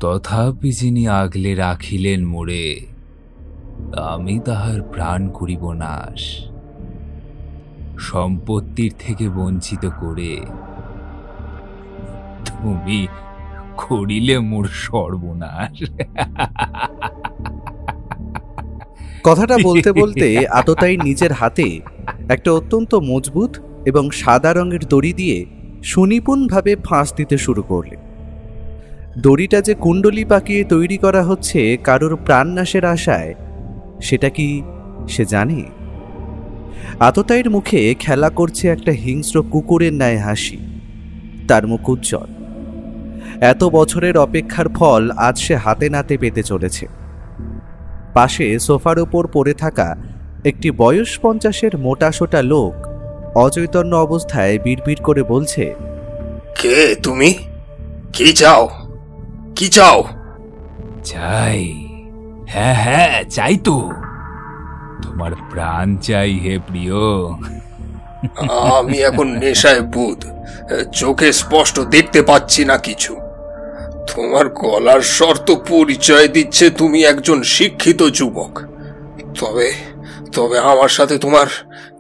তথাপি যিনি আগলে রাখিলেন মোরে, আমি তাহার প্রাণ করিব নাশ। সম্পত্তির থেকে বঞ্চিত করে তুমি করিলে মোর সর্বনাশ। কথাটা বলতে বলতে আততায়ী নিজের হাতে একটা অত্যন্ত মজবুত এবং সাদা রঙের দড়ি দিয়ে সুনিপুণভাবে ফাঁস দিতে শুরু করলে। দড়িটা যে কুণ্ডলি পাকিয়ে তৈরি করা হচ্ছে কারোর প্রাণনাশের আশায়, সেটা কি সে জানে? আততায়ীর মুখে খেলা করছে একটা হিংস্র কুকুরের ন্যায় হাসি। তার মুখ উজ্জ্বল। এত বছরের অপেক্ষার ফল আজ সে হাতে নাতে পেতে চলেছে। পাশে সোফার উপর পড়ে থাকা একটি বয়স 50-এর মোটাসোটা লোক অচৈতন্য অবস্থায় বিড়বিড় করে বলছে, কে তুমি? কি চাও? কি চাও? চাই, হ্যাঁ হ্যাঁ চাই তো, তোমার প্রাণ চাই হে প্রিয়। আমি এখন নেশায় বুধ, চোখে স্পষ্ট দেখতে পাচ্ছি না কিছু। তোমার গলার স্বর তো পরিচয় দিচ্ছে তুমি একজন শিক্ষিত যুবক। তবে তবে আমার সাথে তোমার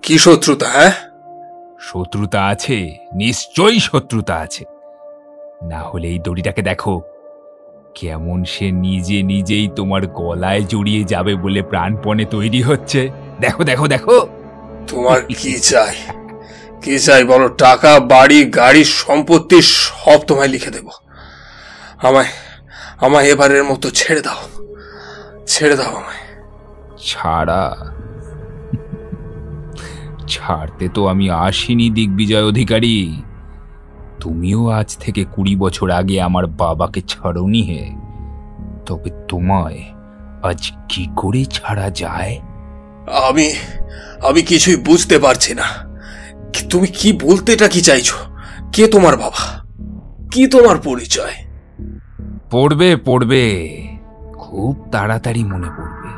কি শত্রুতা? হ্যাঁ, শত্রুতা আছে, নিশ্চয়ই শত্রুতা আছে। না হলে এই দড়িটাকে দেখো, কেমন সে নিজে নিজেই তোমার গলায় জড়িয়ে যাবে বলে প্রাণপণে তৈরি হচ্ছে। দেখো দেখো দেখো। তোমার কি চাই? কি চাই বলো? টাকা, বাড়ি, গাড়ি, সম্পত্তি সব তোমায় লিখে দেব। আমায় এবারের মতো ছেড়ে দাও, ছেড়ে দাও আমায়। ছাড়তে তো আমি আসিনি দিগ্বিজয় অধিকারী। তুমিও আজ থেকে 20 বছর আগে আমার বাবাকে ছাড়োনি হে। তবে তোমায় আজ কি করে ছাড়া যায়? আমি কিছুই বুঝতে পারছি না। তুমি কি বলতেটা কি চাইছো? কে তোমার বাবা? কি তোমার পরিচয়? পড়বে, খুব তাড়াতাড়ি মনে পড়বে।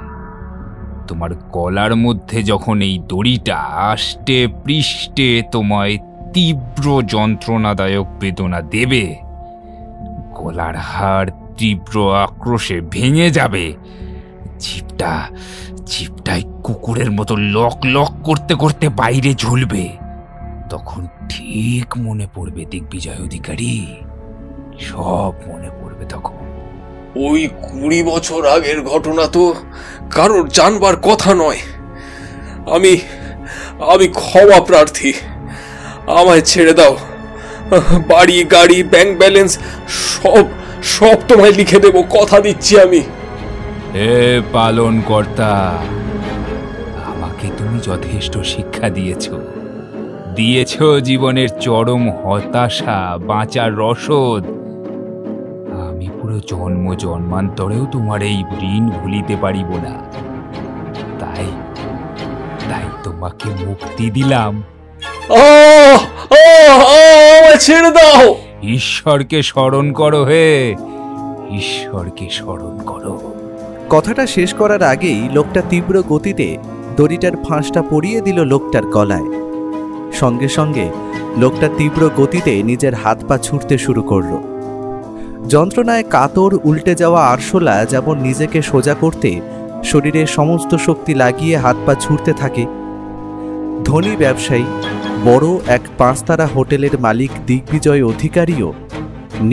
তোমার গলার মধ্যে যখন এই দড়িটা আষ্টে পৃষ্ঠে তোমায় তীব্র যন্ত্রণাদায়ক বেদনা দেবে, গলার হাড় তীব্র আক্রোশে ভেঙে যাবে, জিভটায় কুকুরের মতো লক লক করতে করতে বাইরে ঝুলবে, তখন ঠিক মনে পড়বে দিগ্বিজয় অধিকারী, সব মনে পড়বে তখন। ওই 20 বছর আগের ঘটনা তো কারোর জানবার কথা নয়। আমি ক্ষমা প্রার্থী, আমায় ছেড়ে দাও। বাড়ি, গাড়ি, ব্যাংক ব্যালেন্স সব তোমায় লিখে দেব, কথা দিচ্ছি আমি। হে পালন কর্তা, আমাকে তুমি যথেষ্ট শিক্ষা দিয়েছ জীবনের চরম হতাশা বাঁচার রসদ। আমি পুরো জন্ম জন্মান্তরেও তোমার এই ঋণ ভুলিতে পারিব না। তাই তোমাকে মুক্তি দিলাম। ছেড়ে দাও। ঈশ্বরকে স্মরণ করো হে, ঈশ্বরকে স্মরণ করো। কথাটা শেষ করার আগেই লোকটা তীব্র গতিতে দড়িটার ফাঁসটা পরিয়ে দিল লোকটার গলায়। সঙ্গে সঙ্গে লোকটা তীব্র গতিতে নিজের হাত পা ছুটতে শুরু করল। যন্ত্রণায় কাতর উল্টে যাওয়া আরশোলা যেমন নিজেকে সোজা করতে শরীরের সমস্ত শক্তি লাগিয়ে হাত পা ছুটতে থাকে, ধনী ব্যবসায়ী, বড় এক 5 তারা হোটেলের মালিক দিগ্বিজয় অধিকারীও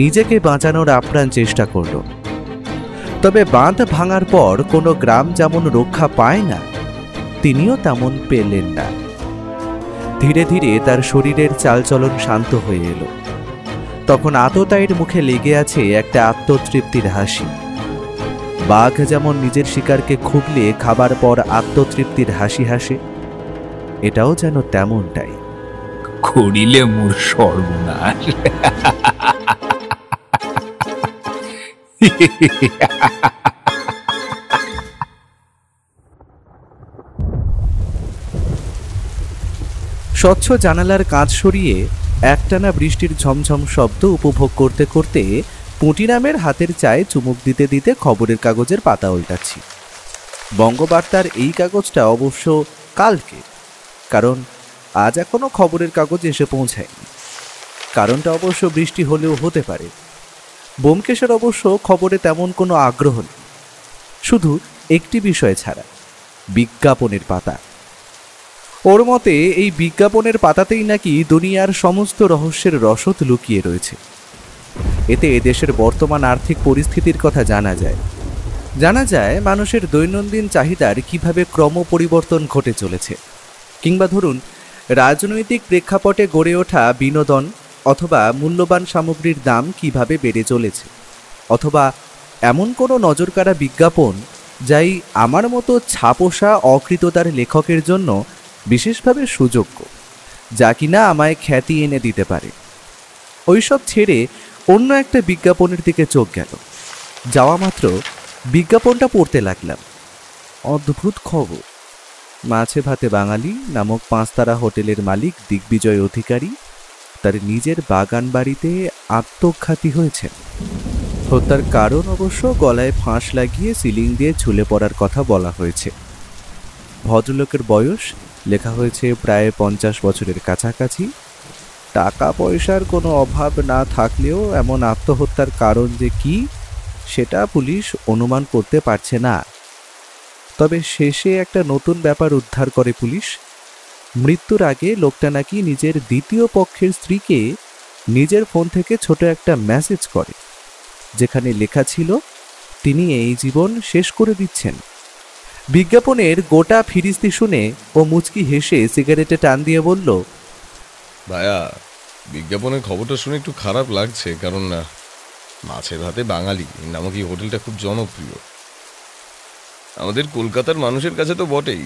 নিজেকে বাঁচানোর আপ্রাণ চেষ্টা করল। তবে বাঁধ ভাঙার পর কোনো গ্রাম যেমন রক্ষা পায় না, তিনিও তেমন পেলেন না। ধীরে ধীরে তার শরীরের চালচলন শান্ত হয়ে এলো। তখন আততায়ীর মুখে লেগে আছে একটা আত্মতৃপ্তির হাসি। বাঘ যেমন নিজের শিকারকে খুবলে খাবার পর আত্মতৃপ্তির হাসি হাসে, এটাও যেন তেমনটাই। করিলে মোর সর্বনাশ। স্বচ্ছ জানালার কাঁচ সরিয়ে একটানা বৃষ্টির ঝমঝম শব্দ উপভোগ করতে করতে পুঁটিরামের হাতের চায়ে চুমুক দিতে দিতে খবরের কাগজের পাতা উল্টাচ্ছি। বঙ্গবার্তার এই কাগজটা অবশ্য কালকে, কারণ আজ এখনো খবরের কাগজ এসে পৌঁছায়নি। কারণটা অবশ্য বৃষ্টি হলেও হতে পারে। ব্যোমকেশের অবশ্য খবরে তেমন কোনো আগ্রহ নেই, শুধু একটি বিষয় ছাড়া, বিজ্ঞাপনের পাতা। ওর মতে এই বিজ্ঞাপনের পাতাতেই নাকি দুনিয়ার সমস্ত রহস্যের রসদ লুকিয়ে রয়েছে। এতে দেশের বর্তমান আর্থিক পরিস্থিতির কথা জানা যায় মানুষের দৈনন্দিন চাহিদার কিভাবে ক্রম পরিবর্তন ঘটে চলেছে, কিংবা ধরুন রাজনৈতিক প্রেক্ষাপটে গড়ে ওঠা বিনোদন অথবা মূল্যবান সামগ্রীর দাম কিভাবে বেড়ে চলেছে, অথবা এমন কোনো নজরকাড়া বিজ্ঞাপন যাই আমার মতো ছাপোষা অকৃততার লেখকের জন্য বিশেষভাবে সুযোগ্য, যা কিনা আমায় খ্যাতি এনে দিতে পারে। ওইসব ছেড়ে অন্য একটা বিজ্ঞাপনের দিকে চোখ গেল। যাওয়া মাত্র বিজ্ঞাপনটা পড়তে লাগলাম। অদ্ভুত খবর। মাছে ভাতে বাঙালি নামক 5 তারা হোটেলের মালিক দিগ্বিজয় অধিকারী তার নিজের বাগান বাড়িতে আত্মঘাতী হয়েছেন। হত্যার কারণ অবশ্য গলায় ফাঁস লাগিয়ে সিলিং দিয়ে ঝুলে পড়ার কথা বলা হয়েছে। ভদ্রলোকের বয়স লেখা হয়েছে প্রায় 50 বছরের কাছাকাছি। টাকা পয়সার কোনো অভাব না থাকলেও এমন আত্মহত্যার কারণ যে কি সেটা পুলিশ অনুমান করতে পারছে না। তবে শেষে একটা নতুন ব্যাপার উদ্ধার করে পুলিশ। মৃত্যুর আগে লোকটা নাকি নিজের দ্বিতীয় পক্ষের স্ত্রীকে নিজের ফোন থেকে ছোট একটা মেসেজ করে, যেখানে লেখা ছিল তিনি এই জীবন শেষ করে দিচ্ছেন। বিজ্ঞাপনের গোটা ফিরিস্তি শুনে ও মুচকি হেসে সিগারেটে টান দিয়ে বলল, ভাইয়া, বিজ্ঞাপনের খবরটা শুনে একটু খারাপ লাগছে, কারণ মাছে ভাতে বাঙালি নামক এই হোটেলটা খুব জনপ্রিয় আমাদের কলকাতার মানুষের কাছে তো বটেই,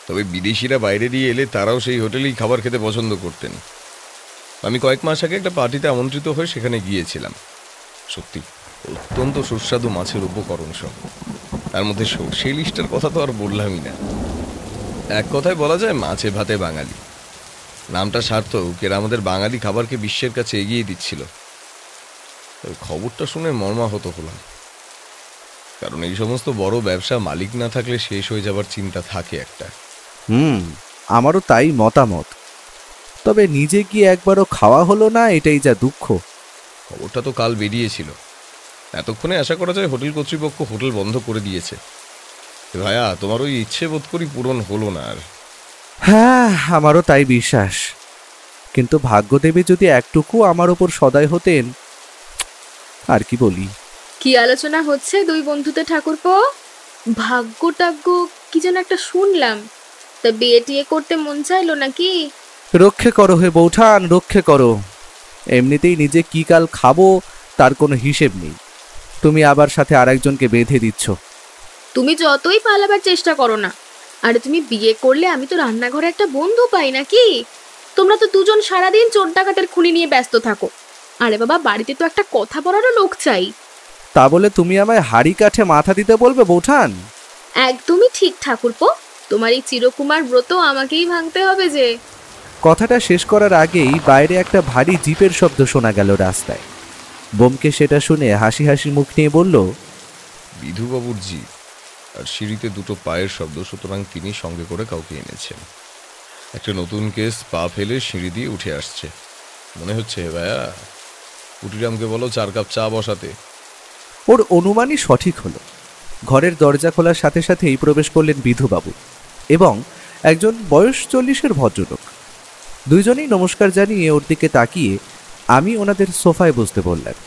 তবে বিদেশিরা বাইরে দিয়ে এলে তারাও সেই হোটেলেই খাবার খেতে পছন্দ করতেন। আমি কয়েক মাস আগে একটা পার্টিতে আমন্ত্রিত হয়ে সেখানে গিয়েছিলাম। সত্যি অত্যন্ত সুস্বাদু মাছের উপকরণ সব, তার মধ্যে সর্ষে ইলিশটার কথা তো আর বললামই না। এক কথায় বলা যায় মাছে ভাতে বাঙালি নামটা সার্থক, এরা আমাদের বাঙালি খাবারকে বিশ্বের কাছে এগিয়ে দিচ্ছিল। খবরটা শুনে মর্মাহত হলাম, কারণ এই সমস্ত বড় ব্যবসা মালিক না থাকলে শেষ হয়ে যাবার চিন্তা থাকে একটা। আমারও তাই মতামত। তবে নিজে গিয়ে একবারও খাওয়া হলো না, এটাই যা দুঃখ। খবরটা তো কাল বেরিয়েছিল, এতক্ষণে আশা করা যায় হোটেল কর্তৃপক্ষ হোটেল বন্ধ করে দিয়েছে। ভাইয়া, তোমার ওই ইচ্ছে বোধ করি পূরণ হলো না আর। হ্যাঁ, আমারও তাই বিশ্বাস। কিন্তু ভাগ্যদেবী যদি একটুকু আমার ওপর সদয় হতেন। আর কি বলি। কি আলোচনা হচ্ছে দুই বন্ধুতে ঠাকুরপো? ভাগ্য টাগ্য কি যেন একটা শুনলাম। তা বিয়ে টিয়ে করতে মন চাইলো নাকি? রক্ষে করো হে বৌঠান, রক্ষে করো। এমনিতেই নিজে কি কাল খাবো তার কোনো হিসেব নেই, তুমি আবার সাথে আরেকজনকে বেঁধে দিচ্ছ। তুমি যতই পালাবার চেষ্টা করো না, আরে তুমি বিয়ে করলে আমি তো রান্নাঘরে একটা বন্ধু পাই নাকি? তোমরা তো দুজন সারাদিন চোর ডাকাতের খুনি নিয়ে ব্যস্ত থাকো। আরে বাবা, বাড়িতে তো একটা কথা বলারও লোক চাই। তা বলে তুমি আমায় হাড়ি কাঠে মাথা দিতে বলবে বৌঠান? একদমই ঠিক ঠাকুরপো, তোমার এই চিরকুমার ব্রত আমাকেই ভাঙতে হবে যে। কথাটা শেষ করার আগেই বাইরে একটা ভারী জিপের শব্দ শোনা গেল রাস্তায়। ব্যোমকেশ সেটা শুনে হাসি হাসি মুখ নিয়ে বলল, বিধুবাবুর জিপ, আর সিঁড়িতে দুটো পায়ের শব্দ, সুতরাং তিনি সঙ্গে করে কাউকে এনেছেন। একটা নতুন কেস পা ফেলে সিঁড়ি দিয়ে উঠে আসছে মনে হচ্ছে। ভাইয়া, কুটিরামকে বলো 4 কাপ চা বসাতে। ওর অনুমানই সঠিক হলো। ঘরের দরজা খোলার সাথে সাথেই প্রবেশ করলেন বিধুবাবু এবং একজন বয়স 40-এর ভদ্রলোক। দুইজনেই নমস্কার জানিয়ে ওর দিকে তাকিয়ে আমি ওনাদের সোফায় বসতে বললাম।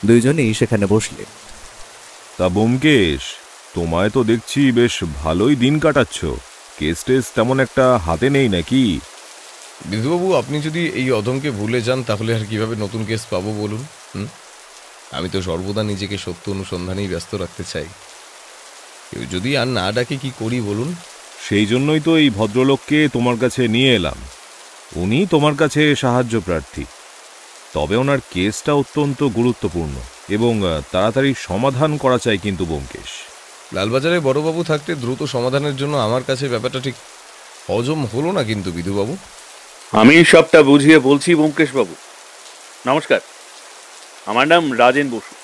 দুইজনেই সেখানে বসলেন। তা ব্যোমকেশ, তোমায় তো দেখছি বেশ ভালোই দিন কাটাচ্ছ। কেস টেস তেমন একটা হাতে নেই নাকি? বিধুবাবু, আপনি যদি এই অধমকে ভুলে যান তাহলে আর কিভাবে নতুন কেস পাবো বলুন? আমি তো সর্বদা নিজেকে সত্য অনুসন্ধানেই ব্যস্ত রাখতে চাই। কেউ যদি আর না ডাকে কি করি বলুন? সেই জন্যই তো এই ভদ্রলোককে তোমার কাছে নিয়ে এলাম। উনি তোমার কাছে সাহায্য প্রার্থী, তবে ওনার কেসটা অত্যন্ত গুরুত্বপূর্ণ এবং তাড়াতাড়ি সমাধান করা চাই। কিন্তু ব্যোমকেশ, লালবাজারে বড়বাবু থাকতে দ্রুত সমাধানের জন্য আমার কাছে ব্যাপারটা ঠিক হজম হলো না। কিন্তু বিধুবাবু, আমি সবটা বুঝিয়ে বলছি ব্যোমকেশ বাবু। নমস্কার, আমার নাম রাজেন বসু,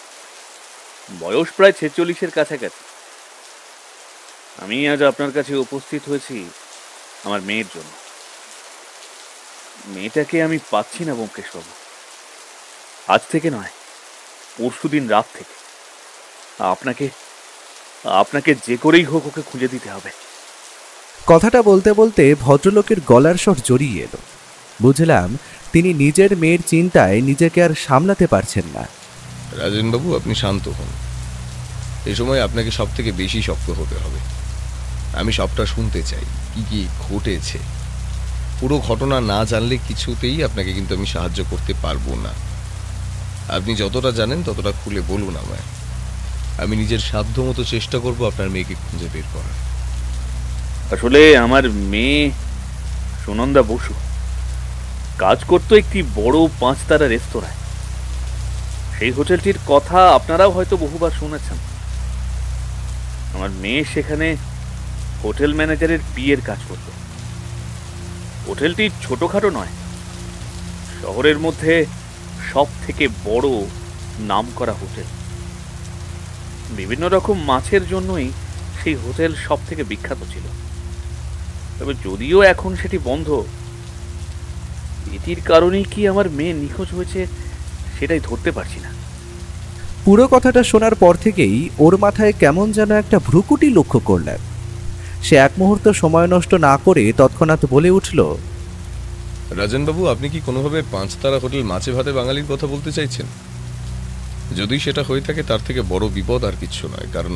বয়স প্রায় 46-এর কাছাকাছি। আমি আজ আপনার কাছে উপস্থিত হয়েছি আমার মেয়ের জন্য। মেয়েটাকে আমি পাচ্ছি না ব্যোমকেশ বাবু। আজ থেকে নয়, পরশুদিন রাত থেকে। আপনাকে আপনাকে যে করেই হোক ওকে খুঁজে দিতে হবে। কথাটা বলতে বলতে ভদ্রলোকের গলার স্বর জড়িয়ে এলো। বুঝলাম তিনি নিজের মেয়ের চিন্তায় নিজেকে আর সামলাতে পারছেন না। রাজেনবাবু, আপনি শান্ত হন। এ সময় আপনাকে সব থেকে বেশি শক্ত হতে হবে। আমি সবটা শুনতে চাই, কি কি ঘটেছে। পুরো ঘটনা না জানলে কিছুতেই আপনাকে কিন্তু আমি সাহায্য করতে পারবো না। আপনি যতটা জানেন ততটা খুলে বলুন আমায়। আমি নিজের সাধ্য মতো চেষ্টা করব আপনার মেয়েকে খুঁজে বের করার। আসলে আমার মেয়ে সুনন্দা বসু কাজ করতো একটি বড় 5 তারা রেস্তোরাঁয়। সেই হোটেলটির কথা আপনারাও হয়তো বহুবার শুনেছেন। আমার মেয়ে সেখানে হোটেল ম্যানেজারের পিএর কাজ করত। হোটেলটি ছোটখাটো নয়, শহরের মধ্যে সব থেকে বড় নামকরা হোটেল। বিভিন্ন রকম মাছের জন্যই সেই হোটেল সব থেকে বিখ্যাত ছিল। তবে যদিও এখন সেটি বন্ধ, এটির কারণেই কি আমার মেয়ে নিখোঁজ হয়েছে সেটাই ধরতে পারছি না। পুরো কথাটা শোনার পর থেকেই ওর মাথায় কেমন যেন একটা ভ্রুকুটি লক্ষ্য করলেন। সে এক মুহূর্ত সময় নষ্ট না করে তৎক্ষণাৎ বলে উঠল, রাজেনবাবু, আপনি কি কোনোভাবে 5 তারা হোটেল মাছে ভাতে বাঙালির কথা বলতে চাইছেন? যদি সেটা হয়ে থাকে তার থেকে বড় বিপদ আর কিচ্ছু নয়। কারণ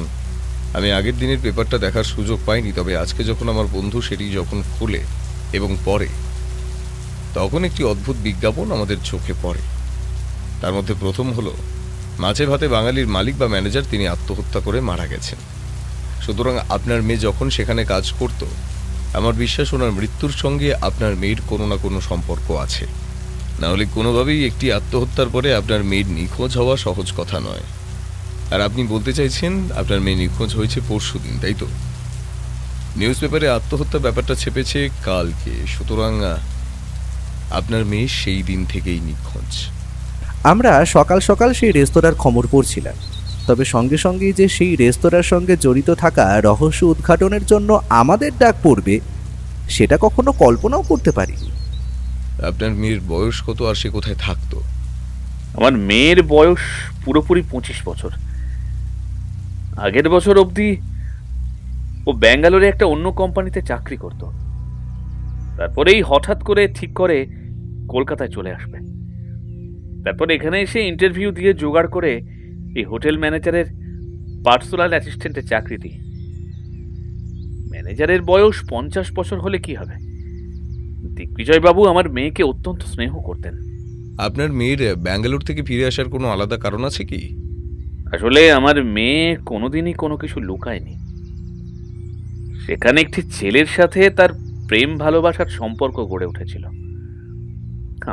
আমি আগের দিনের পেপারটা দেখার সুযোগ পাইনি, তবে আজকে যখন আমার বন্ধু সেটি যখন খুলে এবং পড়ে, তখন একটি অদ্ভুত বিজ্ঞাপন আমাদের চোখে পড়ে। তার মধ্যে প্রথম হলো মাছে ভাতে বাঙালির মালিক বা ম্যানেজার তিনি আত্মহত্যা করে মারা গেছেন। সুতরাং আপনার মেয়ে যখন সেখানে কাজ করত, আমার বিশ্বাস ওনার মৃত্যুর সঙ্গে আপনার মেয়ের কোনো না কোনো সম্পর্ক আছে। না হলে কোনোভাবেই একটি আত্মহত্যার পরে আপনার মেয়ের নিখোঁজ হওয়া সহজ কথা নয়। আর আপনি বলতে চাইছেন আপনার মেয়ে নিখোঁজ হয়েছে পরশুদিন, তাই তো? নিউজ পেপারে আত্মহত্যা ব্যাপারটা ছেপেছে কালকে। সুতরাং আপনার মেয়ে সেই দিন থেকেই নিখোঁজ। আমরা সকাল সকাল সেই রেস্তোরাঁর খবর পড়ছিলাম, তবে সঙ্গে সঙ্গেই যে সেই রেস্তোরাঁর সঙ্গে জড়িত থাকা রহস্য উদ্ঘাটনের জন্য আমাদের ডাক পড়বে সেটা কখনো কল্পনাও করতে পারিনি। আপনার মেয়ের বয়স কত আর সে কোথায় থাকতো? আমার মেয়ের বয়স পুরোপুরি 25 বছর। আগের বছর অবধি ও ব্যাঙ্গালোরে একটা অন্য কোম্পানিতে চাকরি করত। তারপরেই হঠাৎ করে ঠিক করে কলকাতায় চলে আসবে। তারপর এখানে এসে ইন্টারভিউ দিয়ে জোগাড় করে এই হোটেল ম্যানেজারের পার্সোনাল অ্যাসিস্ট্যান্টের চাকরিটি। ম্যানেজারের বয়স 50 বছর হলে কি হবে? দিগ্বিজয়বাবু আমার মেয়েকে অত্যন্ত স্নেহ করতেন। আপনার মেয়ের ব্যাঙ্গালোর থেকে ফিরে আসার কোনো আলাদা কারণ আছে কি? আসলে আমার মেয়ে কোনোদিনই কোনো কিছু লুকায়নি। সেখানে একটি ছেলের সাথে তার প্রেম ভালোবাসার সম্পর্ক গড়ে উঠেছিল।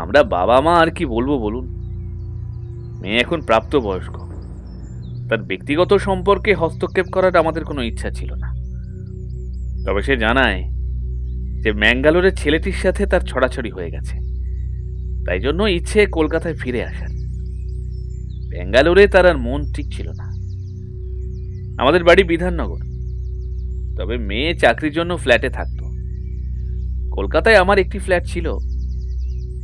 আমরা বাবা মা আর কি বলবো বলুন। মেয়ে এখন প্রাপ্তবয়স্ক, তার ব্যক্তিগত সম্পর্কে হস্তক্ষেপ করার আমাদের কোনো ইচ্ছা ছিল না। তবে সে জানায় যে ম্যাঙ্গালোরের ছেলেটির সাথে তার ছড়াছড়ি হয়ে গেছে, তাই জন্য ইচ্ছে কলকাতায় ফিরে আসার। ব্যাঙ্গালোরে তার আর মন ঠিক ছিল না। আমাদের বাড়ি বিধাননগর, তবে মেয়ে চাকরির জন্য ফ্ল্যাটে থাকতো। কলকাতায় আমার একটি ফ্ল্যাট ছিল।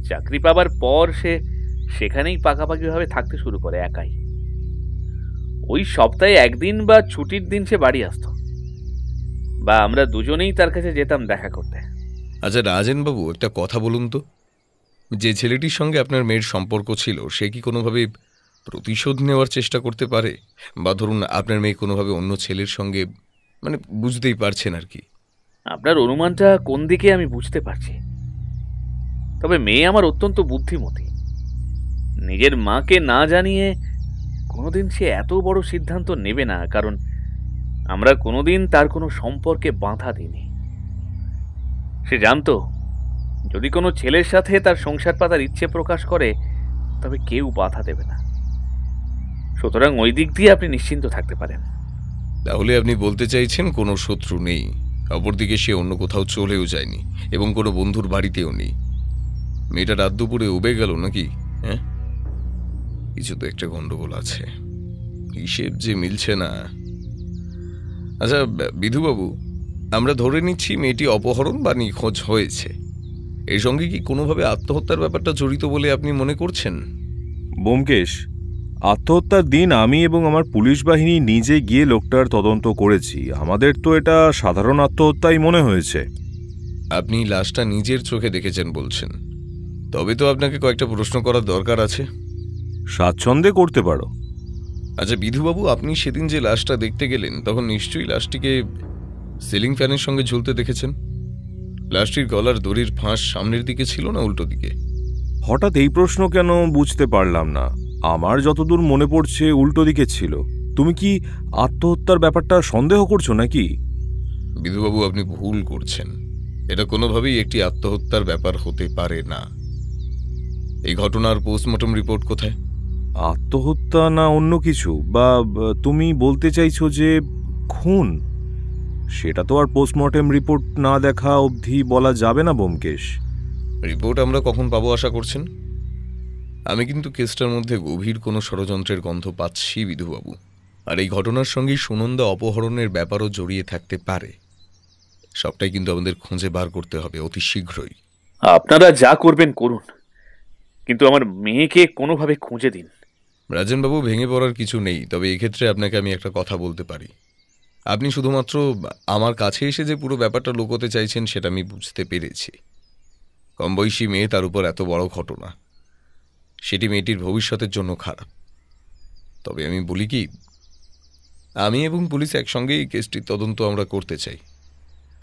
চাকরি পাবার পর সে সেখানেই পাকাপাকিভাবে থাকতে শুরু করে একাই। ওই সপ্তাহে একদিন বা ছুটির দিন সে বাড়ি আসতো, বা আমরা দুজনেই তার কাছে যেতাম দেখা করতে। আচ্ছা রাজেনবাবু, একটা কথা বলুন তো, যে ছেলেটির সঙ্গে আপনার মেয়ের সম্পর্ক ছিল সে কি কোনোভাবে প্রতিশোধ নেওয়ার চেষ্টা করতে পারে? বা ধরুন আপনার মেয়ে কোনোভাবে অন্য ছেলের সঙ্গে, মানে বুঝতেই পারছেন আর কি। আপনার অনুমানটা কোন দিকে আমি বুঝতে পারছি। তবে মেয়ে আমার অত্যন্ত বুদ্ধিমতী। নিজের মাকে না জানিয়ে কোনোদিন সে এত বড় সিদ্ধান্ত নেবে না, কারণ আমরা কোনোদিন তার কোনো সম্পর্কে বাধা দিইনি। সে জানতো যদি কোনো ছেলের সাথে তার সংসার পাতার ইচ্ছে প্রকাশ করে তবে কেউ বাধা দেবে না। সুতরাং ওই দিক দিয়ে আপনি নিশ্চিন্ত থাকতে পারেন। তাহলে আপনি বলতে চাইছেন কোনো শত্রু নেই, অপরদিকে সে অন্য কোথাও চলেও যায়নি এবং কোনো বন্ধুর বাড়িতেও নেই। মেয়েটা রাত দুপুরে উবে গেল নাকি? হ্যাঁ, কিছু তো একটা গন্ডগোল আছে, হিসেব যে মিলছে না। আচ্ছা বিধুবাবু, আমরা ধরে নিচ্ছি মেয়েটি অপহরণ বা নিখোঁজ হয়েছে, এর সঙ্গে কি কোনোভাবে আত্মহত্যার ব্যাপারটা জড়িত বলে আপনি মনে করছেন? ব্যোমকেশ, আত্মহত্যার দিন আমি এবং আমার পুলিশ বাহিনী নিজে গিয়ে লোকটার তদন্ত করেছি। আমাদের তো এটা সাধারণ আত্মহত্যাই মনে হয়েছে। আপনি লাশটা নিজের চোখে দেখেছেন বলছেন, তবে তো আপনাকে কয়েকটা প্রশ্ন করার দরকার আছে। স্বাচ্ছন্দ্যে করতে পারো। আচ্ছা বিধুবাবু, আপনি সেদিন যে লাশটা দেখতে গেলেন তখন নিশ্চয়ই লাশটিকে সিলিং ফ্যানের সঙ্গে ঝুলতে দেখেছেন। লাশটির গলার দড়ির ফাঁস সামনের দিকে ছিল না উল্টো দিকে? হঠাৎ এই প্রশ্ন কেন বুঝতে পারলাম না। আমার যতদূর মনে পড়ছে উল্টো দিকে ছিল। তুমি কি আত্মহত্যার ব্যাপারটা সন্দেহ করছো নাকি? বিধুবাবু, আপনি ভুল করছেন। এটা কোনোভাবেই একটি আত্মহত্যার ব্যাপার হতে পারে না। এই ঘটনার পোস্টমর্টম রিপোর্ট কোথায়? আত্মহত্যা না অন্য কিছু? বা তুমি বলতে চাইছো যে খুন? সেটা তো আর পোস্টমর্টেম রিপোর্ট না দেখা অবধি বলা যাবে না ব্যোমকেশ। রিপোর্ট আমরা কখন পাবো আশা করছেন? আমি কিন্তু কেসটার মধ্যে গভীর কোনো ষড়যন্ত্রের গন্ধ পাচ্ছি বিধুবাবু। আর এই ঘটনার সঙ্গে সুনন্দা অপহরণের ব্যাপারও জড়িয়ে থাকতে পারে। সবটাই কিন্তু আমাদের খুঁজে বার করতে হবে অতি শীঘ্রই। আপনারা যা করবেন করুন, কিন্তু আমার মেয়েকে কোনোভাবে খুঁজে দিন। রাজেনবাবু, ভেঙে পড়ার কিছু নেই, তবে এক্ষেত্রে আপনাকে আমি একটা কথা বলতে পারি। আপনি শুধুমাত্র আমার কাছে এসে যে পুরো ব্যাপারটা লুকোতে চাইছেন সেটা আমি বুঝতে পেরেছি। কম বয়সী মেয়ে, তার উপর এত বড় ঘটনা, সেটি মেয়েটির ভবিষ্যতের জন্য খারাপ। তবে আমি বলি কি, আমি এবং পুলিশ একসঙ্গে এই কেসটির তদন্ত আমরা করতে চাই।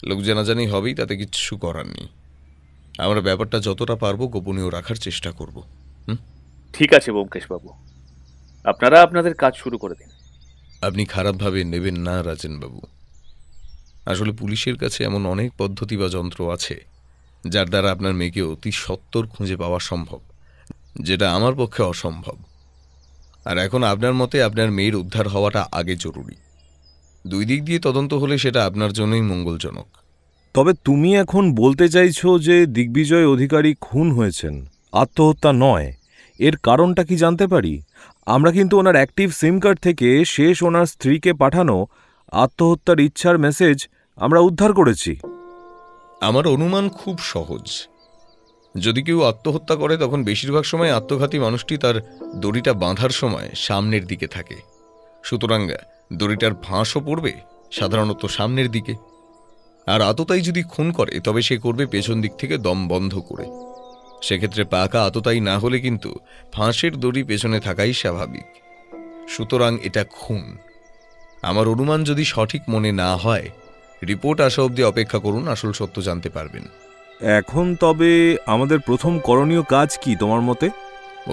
লোক জানাজানি হবেই, তাতে কিচ্ছু করার নেই। আমরা ব্যাপারটা যতটা পারবো গোপনীয় রাখার চেষ্টা করব। ঠিক আছে ব্যোমকেশবাবু, আপনারা আপনাদের কাজ শুরু করে দিন। আপনি খারাপভাবে নেবেন না রাজেনবাবু। আসলে পুলিশের কাছে এমন অনেক পদ্ধতি বা যন্ত্র আছে যার দ্বারা আপনার মেয়েকে অতি সত্বর খুঁজে পাওয়া সম্ভব, যেটা আমার পক্ষে অসম্ভব। আর এখন আপনার মতে আপনার মেয়ের উদ্ধার হওয়াটা আগে জরুরি। দুই দিক দিয়ে তদন্ত হলে সেটা আপনার জন্যই মঙ্গলজনক। তবে তুমি এখন বলতে চাইছো যে দিগ্বিজয় অধিকারী খুন হয়েছেন, আত্মহত্যা নয়। এর কারণটা কি জানতে পারি? আমরা কিন্তু ওনার অ্যাক্টিভ সিম কার্ড থেকে শেষ ওনার স্ত্রীকে পাঠানো আত্মহত্যার ইচ্ছার মেসেজ আমরা উদ্ধার করেছি। আমার অনুমান খুব সহজ। যদি কেউ আত্মহত্যা করে তখন বেশিরভাগ সময় আত্মঘাতী মানুষটি তার দড়িটা বাঁধার সময় সামনের দিকে থাকে। সুতরাং দড়িটার ফাঁসও পড়বে সাধারণত সামনের দিকে। আর আততায়ী যদি খুন করে তবে সে করবে পেছন দিক থেকে দম বন্ধ করে। সেক্ষেত্রে পাকা আততায়ী না হলে কিন্তু ফাঁসের দড়ি পেছনে থাকাই স্বাভাবিক। সুতরাং এটা খুন। আমার অনুমান যদি সঠিক মনে না হয়, রিপোর্ট আসা অবধি অপেক্ষা করুন, আসল সত্য জানতে পারবেন। এখন তবে আমাদের প্রথম করণীয় কাজ কি তোমার মতে?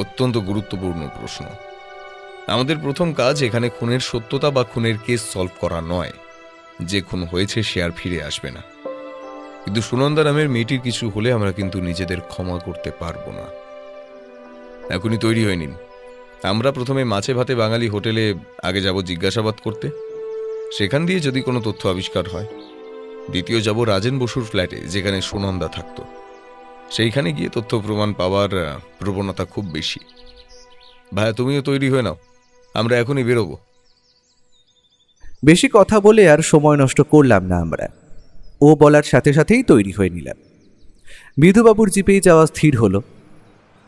অত্যন্ত গুরুত্বপূর্ণ প্রশ্ন। আমাদের প্রথম কাজ এখানে খুনের সত্যতা বা খুনের কেস সলভ করা নয়। যে খুন হয়েছে সে আর ফিরে আসবে না, কিন্তু সুনন্দা নামের মেয়েটির কিছু হলে আমরা কিন্তু নিজেদের ক্ষমা করতে পারবো না। এখনই তৈরি হয়ে নিন। আমরা প্রথমে মাছে ভাতে বাঙালি হোটেলে আগে যাব জিজ্ঞাসাবাদ করতে। সেখান দিয়ে যদি কোনো তথ্য আবিষ্কার হয়, দ্বিতীয় যাব রাজেন বসুর ফ্ল্যাটে যেখানে সুনন্দা থাকত। সেইখানে গিয়ে তথ্য প্রমাণ পাওয়ার প্রবণতা খুব বেশি। ভাইয়া, তুমিও তৈরি হয়ে নাও, আমরা এখনই বেরোবো। বেশি কথা বলে আর সময় নষ্ট করলাম না আমরা। ও বলার সাথে সাথেই তৈরি হয়ে নিলাম। বিধুবাবুর জিপেই যাওয়া স্থির হলো।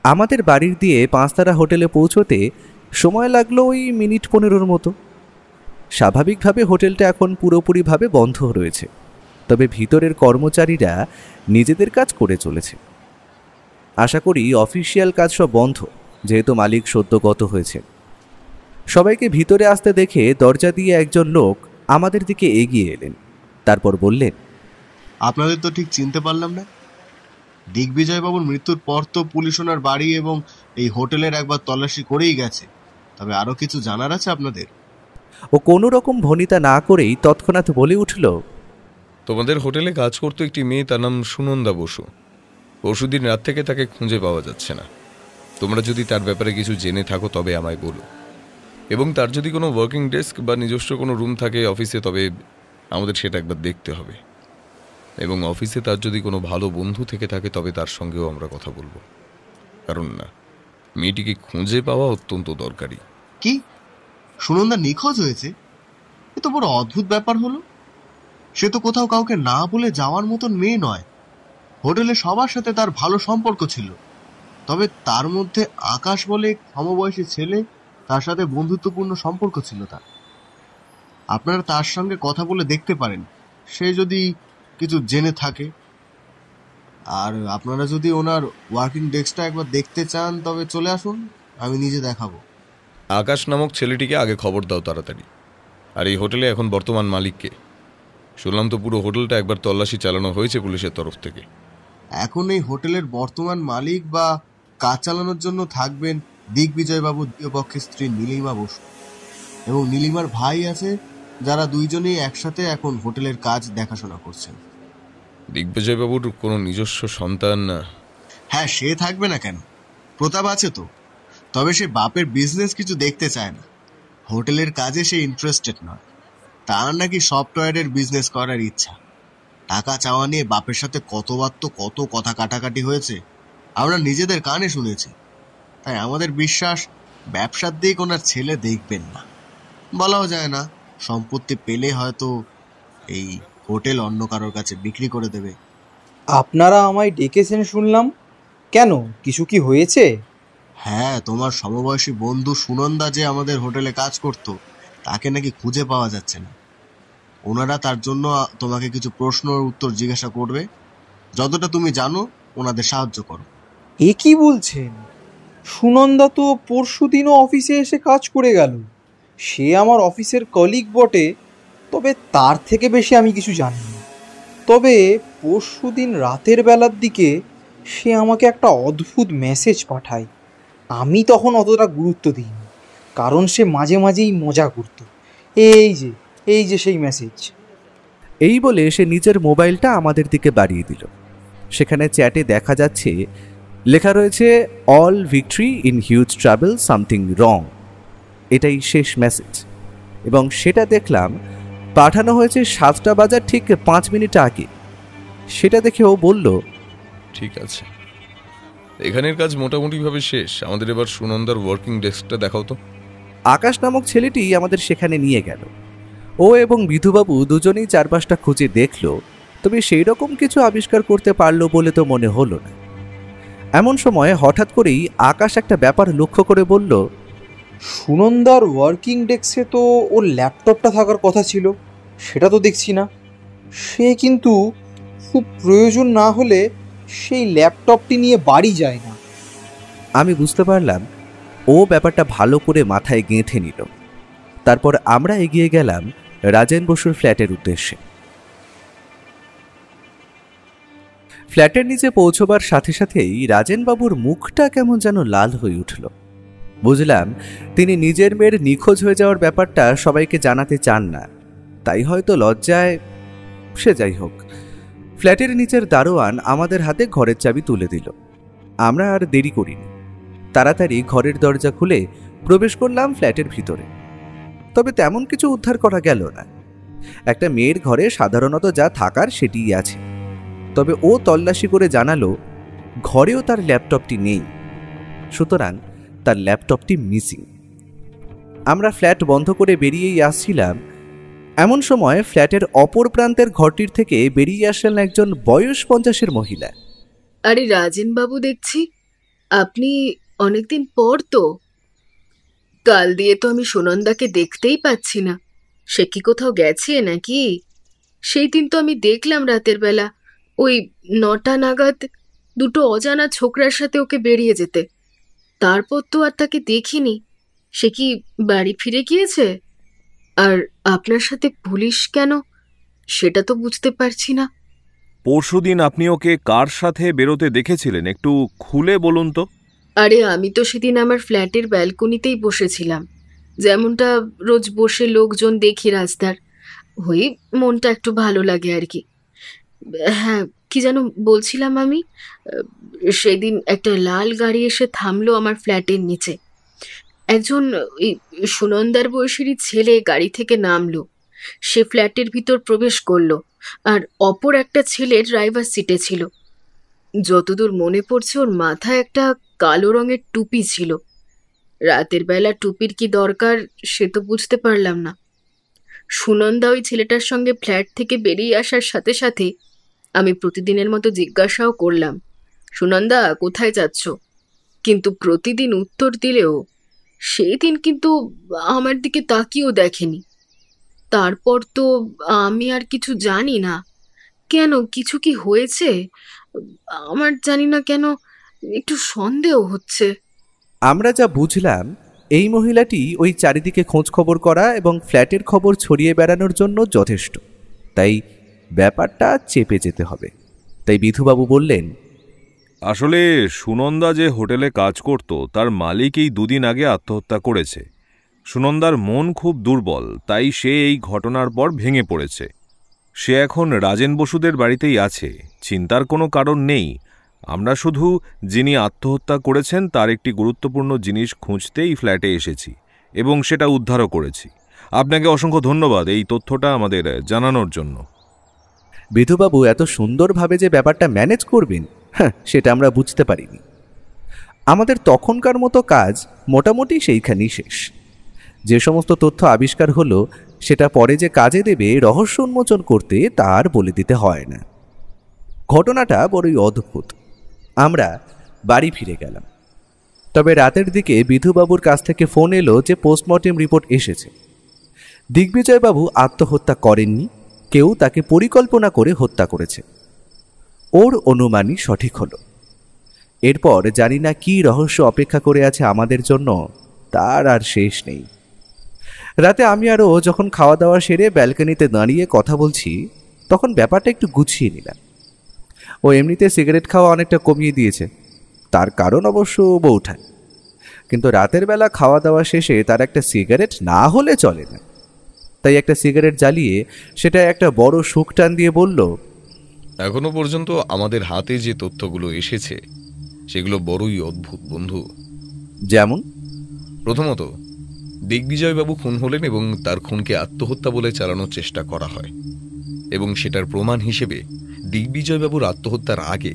আমাদের বাড়ির দিয়ে 5 তারা হোটেলে পৌঁছতে সময় লাগলো ওই মিনিট 15 মতো। স্বাভাবিকভাবে হোটেলটা এখন পুরোপুরিভাবে বন্ধ রয়েছে, তবে ভিতরের কর্মচারীরা নিজেদের কাজ করে চলেছে। আশা করি অফিসিয়াল কাজ সব বন্ধ, যেহেতু মালিক সদ্যগত হয়েছে। সবাইকে ভিতরে আসতে দেখে দরজা দিয়ে একজন লোক আমাদের দিকে এগিয়ে এলেন। তারপর বললেন, আপনাদের তো ঠিক চিনতে পারলাম না। দিগ্বিজয়বাবুর মৃত্যুর পর তো পুলিশ ওনার বাড়ি এবং এই হোটেলের একবার তল্লাশি করেই গেছে, তবে আরো কিছু জানার আছে আপনাদের? ও কোনো রকম ভনিতা না করেই তৎক্ষণাৎ বলে উঠল, তোমাদের হোটেলে কাজ করতো একটি মেয়ে, তার নাম সুনন্দা বসু। পরশুদিন রাত থেকে তাকে খুঁজে পাওয়া যাচ্ছে না। তোমরা যদি তার ব্যাপারে কিছু জেনে থাকো তবে আমায় বলো, এবং তার যদি কোনো ওয়ার্কিং ডেস্ক বা নিজস্ব কোনো রুম থাকে অফিসে, তবে আমাদের সেটা একবার দেখতে হবে। এবং অফিসে তার যদি কোনো ভালো বন্ধু থেকে থাকে তবে তার সঙ্গেও আমরা কথা বলবো, কারণ না, মেয়েটিকে খুঁজে পাওয়া অত্যন্ত দরকারি। কি, সুনন্দা নিখোঁজ হয়েছে? এ তো বড় অদ্ভুত ব্যাপার হলো। সে তো কোথাও কাউকে না বলে যাওয়ার মতন মেয়ে নয়। হোটেলে সবার সাথে তার ভালো সম্পর্ক ছিল, তবে তার মধ্যে আকাশ বলে সমবয়সী ছেলে তার সাথে বন্ধুত্বপূর্ণ সম্পর্ক ছিল তার। আপনারা তার সঙ্গে কথা বলে দেখতে পারেন, সে যদি কিছু জেনে থাকে। আর আপনারা যদি ওনার ওয়ার্কিং ডেস্কটা একবার দেখতে চান তবে চলে আসুন, আমি নিজে দেখাবো। আকাশ নামক ছেলেটিকে আগে খবর দাও তাড়াতাড়ি। আর এই হোটেলে এখন বর্তমান মালিককে? শুনলাম তো পুরো হোটেলটা একবার তল্লাশি চালানো হয়েছে পুলিশের তরফ থেকে। এখন এই হোটেলের বর্তমান মালিক বা কাজ চালানোর জন্য থাকবেন দিগ্বিজয়বাবুর দ্বিতীয় পক্ষের স্ত্রী নীলিমা বসু এবং নীলিমার ভাই আছে, যারা দুইজনেই একসাথে এখন হোটেলের কাজ দেখাশোনা করছেন। দিগ্বিজয়বাবুর কোনো নিজস্ব সন্তান? হ্যাঁ, সে থাকবে না কেন, প্রতাপ আছে তো। তবে সে বাপের বিজনেস কিছু দেখতে চায় না, হোটেলের কাজে সে ইন্টারেস্টেড নয়। তার নাকি সফটওয়্যারের বিজনেস করার ইচ্ছা। টাকা চাওয়া নিয়ে বাপের সাথে কতবার তো কত কথা কাটাকাটি হয়েছে, আমরা নিজেদের কানে শুনেছি। তাই আমাদের বিশ্বাস ব্যবসার দিক ওনার ছেলে দেখবেন না। বলাও যায় না, সম্পত্তি পেলে হয়তো এই হোটেল অন্য কারোর কাছে বিক্রি করে দেবে। আপনারা আমায় ডেকেছেন শুনলাম, কেন, কিছু কি হয়েছে? হ্যাঁ, তোমার সমবয়সী বন্ধু সুনন্দা যে আমাদের হোটেলে কাজ করত, তাকে নাকি খুঁজে পাওয়া যাচ্ছে না। ওনারা তার জন্য তোমাকে কিছু প্রশ্নের উত্তর জিজ্ঞাসা করবে, যতটা তুমি জানো ওনাদের সাহায্য করো। এ কি বলছেন? সুনন্দা তো পরশুদিনও অফিসে এসে কাজ করে গেল। সে আমার অফিসের কলিগ বটে, তবে তার থেকে বেশি আমি কিছু জানি না। তবে পরশুদিন রাতের বেলার দিকে সে আমাকে একটা অদ্ভুত মেসেজ পাঠায়। আমি তখন অতটা গুরুত্ব দিইনি, কারণ সে মাঝে মাঝেই মজা করত। এই যে সেই মেসেজ। এই বলে সে নিজের মোবাইলটা আমাদের দিকে বাড়িয়ে দিল। সেখানে চ্যাটে দেখা যাচ্ছে লেখা রয়েছে, all victory in huge travel, something wrong. এটাই শেষ মেসেজ, এবং সেটা দেখলাম পাঠানো হয়েছে 7টা বাজার ঠিক 5 মিনিট আগে। সেটা দেখে ও বলল, ঠিক আছে, এখানের কাজ মোটামুটিভাবে শেষ। আমাদের এবার সুনন্দার ওয়ার্কিং ডেস্কটা দেখাও তো। আকাশ নামক ছেলেটি আমাদের সেখানে নিয়ে গেল। ও এবং বিধুবাবু দুজনেই চারপাশটা খুঁজে দেখল, তবে সেই রকম কিছু আবিষ্কার করতে পারলো বলে তো মনে হলো না। এমন সময় হঠাৎ করেই আকাশ একটা ব্যাপার লক্ষ্য করে বলল, সুনন্দার ওয়ার্কিং ডেস্কে তো ওর ল্যাপটপটা থাকার কথা ছিল, সেটা তো দেখছি না। সে কিন্তু খুব প্রয়োজন না হলে সেই ল্যাপটপটি নিয়ে বাড়ি যায় না। আমি বুঝতে পারলাম ও ব্যাপারটা ভালো করে মাথায় গেঁথে নিল। তারপর আমরা এগিয়ে গেলাম রাজেন বসুর ফ্ল্যাটের উদ্দেশ্যে। ফ্ল্যাটের নিচে পৌঁছবার সাথে সাথেই রাজেনবাবুর মুখটা কেমন যেন লাল হয়ে উঠল। বুঝলাম তিনি নিজের মেয়ের নিখোঁজ হয়ে যাওয়ার ব্যাপারটা সবাইকে জানাতে চান না, তাই হয়তো লজ্জায়। সে যাই হোক, ফ্ল্যাটের নিচের দারোয়ান আমাদের হাতে ঘরের চাবি তুলে দিল। আমরা আর দেরি করিনি, তাড়াতাড়ি ঘরের দরজা খুলে প্রবেশ করলাম ফ্ল্যাটের ভিতরে। তবে তেমন কিছু উদ্ধার করা গেল না। একটা মেয়ের ঘরে সাধারণত যা থাকার সেটিই আছে। তবে ও তল্লাশি করে জানালো ঘরেও তার ল্যাপটপটি নেই, সুতরাং তার ল্যাপটপটি মিসিং। আমরা ফ্ল্যাট বন্ধ করে বেরিয়েই আসছিলাম, এমন সময় ফ্ল্যাটের অপর প্রান্তের ঘরটির থেকে বেরিয়ে আসলেন একজন বয়স 50-এর মহিলা। আরে রাজেন বাবু, দেখছি আপনি অনেকদিন পর তো। কাল দিয়ে তো আমি সুনন্দাকে দেখতেই পাচ্ছি না। সে কি কোথাও গেছে নাকি? সেই দিন তো আমি দেখলাম রাতের বেলা ওই 9টা নাগাদ দুটো অজানা ছোকরার সাথে ওকে বেরিয়ে যেতে। তারপর তো আর তাকে দেখিনি। সে কি বাড়ি ফিরে গিয়েছে? আর আপনার সাথে পুলিশ কেন, সেটা তো বুঝতে পারছি না। পরশুদিন আপনি ওকে কার সাথে বেরোতে দেখেছিলেন, একটু খুলে বলুন তো। আরে আমি তো সেদিন আমার ফ্ল্যাটের ব্যালকনিতেই বসেছিলাম, যেমনটা রোজ বসে লোকজন দেখি রাস্তার। ওই মনটা একটু ভালো লাগে আর কি। হ্যাঁ, কি যেন বলছিলাম আমি। সেদিন একটা লাল গাড়ি এসে থামলো আমার ফ্ল্যাটের নিচে। একজন সুনন্দার বয়সেরই ছেলে গাড়ি থেকে নামলো। সে ফ্ল্যাটের ভিতর প্রবেশ করলো, আর অপর একটা ছেলে ড্রাইভার সিটে ছিল। যতদূর মনে পড়ছে ওর মাথায় একটা কালো রঙের টুপি ছিল। রাতের বেলা টুপির কি দরকার সে তো বুঝতে পারলাম না। সুনন্দা ওই ছেলেটার সঙ্গে ফ্ল্যাট থেকে বেরিয়ে আসার সাথে সাথে আমি প্রতিদিনের মতো জিজ্ঞাসাও করলাম, সুনন্দা কোথায় যাচ্ছ? কিন্তু প্রতিদিন উত্তর দিলেও সেই দিন কিন্তু আমার দিকে তাকিয়েও দেখেনি। তারপর তো আমি আর কিছু জানি না। কেন, কিছু কি হয়েছে? আমার জানি না কেন একটু সন্দেহ হচ্ছে। আমরা যা বুঝলাম, এই মহিলাটি ওই চারিদিকে খোঁজ খবর করা এবং ফ্ল্যাটের খবর ছড়িয়ে বেড়ানোর জন্য যথেষ্ট। তাই ব্যাপারটা চেপে যেতে হবে। তাই বিধুবাবু বললেন, আসলে সুনন্দা যে হোটেলে কাজ করত তার মালিক এই 2 দিন আগে আত্মহত্যা করেছে। সুনন্দার মন খুব দুর্বল, তাই সে এই ঘটনার পর ভেঙে পড়েছে। সে এখন রাজেন বসুদের বাড়িতেই আছে, চিন্তার কোনো কারণ নেই। আমরা শুধু যিনি আত্মহত্যা করেছেন তার একটি গুরুত্বপূর্ণ জিনিস খুঁজতেই ফ্ল্যাটে এসেছি এবং সেটা উদ্ধারও করেছি। আপনাকে অসংখ্য ধন্যবাদ এই তথ্যটা আমাদের জানানোর জন্য। বিধুবাবু এত সুন্দরভাবে যে ব্যাপারটা ম্যানেজ করবেন, সেটা আমরা বুঝতে পারিনি। আমাদের তখনকার মতো কাজ মোটামুটি সেইখানেই শেষ। যে সমস্ত তথ্য আবিষ্কার হলো সেটা পরে যে কাজে দেবে রহস্য উন্মোচন করতে তার বলে দিতে হয় না। ঘটনাটা বড়ই অদ্ভুত। আমরা বাড়ি ফিরে গেলাম। তবে রাতের দিকে বিধুবাবুর কাছ থেকে ফোন এলো যে পোস্টমর্টেম রিপোর্ট এসেছে। দিগ্বিজয়বাবু আত্মহত্যা করেননি, কেউ তাকে পরিকল্পনা করে হত্যা করেছে। ওর অনুমানই সঠিক হলো। এরপর জানি না কি রহস্য অপেক্ষা করে আছে আমাদের জন্য, তার আর শেষ নেই। রাতে আমি আর ও যখন খাওয়া দাওয়া সেরে ব্যালকনিতে দাঁড়িয়ে কথা বলছি, তখন ব্যাপারটা একটু গুছিয়ে নিলাম। ও এমনিতে সিগারেট খাওয়া অনেকটা কমিয়ে দিয়েছে, তার কারণ অবশ্য বউঠান। কিন্তু রাতের বেলা খাওয়া দাওয়া শেষে তার একটা সিগারেট না হলে চলে না। তাই একটা সিগারেট জ্বালিয়ে সেটা একটা বড় শুক টান দিয়ে বলল, এখনো পর্যন্ত আমাদের হাতে যে তথ্যগুলো এসেছে সেগুলো বড়ই অদ্ভুত বন্ধু। যেমন, প্রথমত, দিগ্বিজয়বাবু খুন হলেন এবং তার খুনকে আত্মহত্যা বলে চালানোর চেষ্টা করা হয়, এবং সেটার প্রমাণ হিসেবে দিগ্বিজয়বাবুর আত্মহত্যার আগে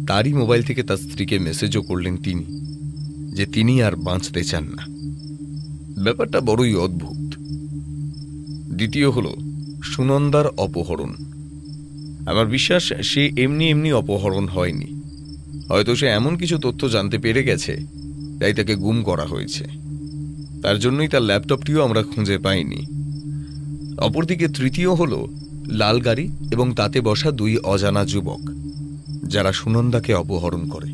তারই মোবাইল থেকে তার স্ত্রীকে মেসেজও করলেন তিনি, যে তিনি আর বাঁচতে চান না। ব্যাপারটা বড়ই অদ্ভুত। দ্বিতীয় হল সুনন্দার অপহরণ। আমার বিশ্বাস সে এমনি এমনি অপহরণ হয়নি। হয়তো সে এমন কিছু তথ্য জানতে পেরে গেছে, তাই তাকে গুম করা হয়েছে। তার জন্যই তার ল্যাপটপটিও আমরা খুঁজে পাইনি। অপরদিকে তৃতীয় হল লাল গাড়ি এবং তাতে বসা 2 অজানা যুবক, যারা সুনন্দাকে অপহরণ করে।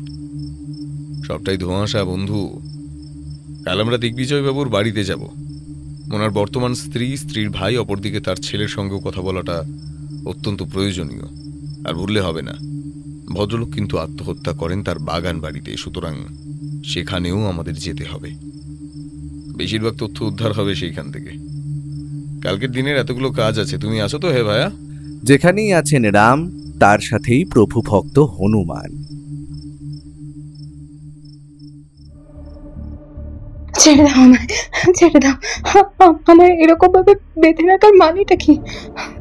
সবটাই ধোঁয়াশা বন্ধু। কাল আমরা দিগ্বিজয়বাবুর বাড়িতে যাব। ওনার বর্তমান স্ত্রী, স্ত্রীর ভাই, অপরদিকে তার ছেলের সঙ্গেও কথা বলাটা অত্যন্ত প্রয়োজনীয়। আর ভুললে হবে না, ভদ্রলোক কিন্তু আত্মহত্যা করেন তার বাগান বাড়িতে, সুতরাং সেখানেও আমাদের যেতে হবে। বেশিরভাগ তথ্য উদ্ধার হবে সেইখান থেকে। কালকের দিনের এতগুলো কাজ আছে, তুমি আছো তো? হে ভাইয়া, যেখানেই আছেন রাম, তার সাথেই প্রভু ভক্ত হনুমান। ছেড়ে দাও আমায়, ছেড়ে দাও। আমার এরকম ভাবে বেঁধে রাখার মানেটা কি?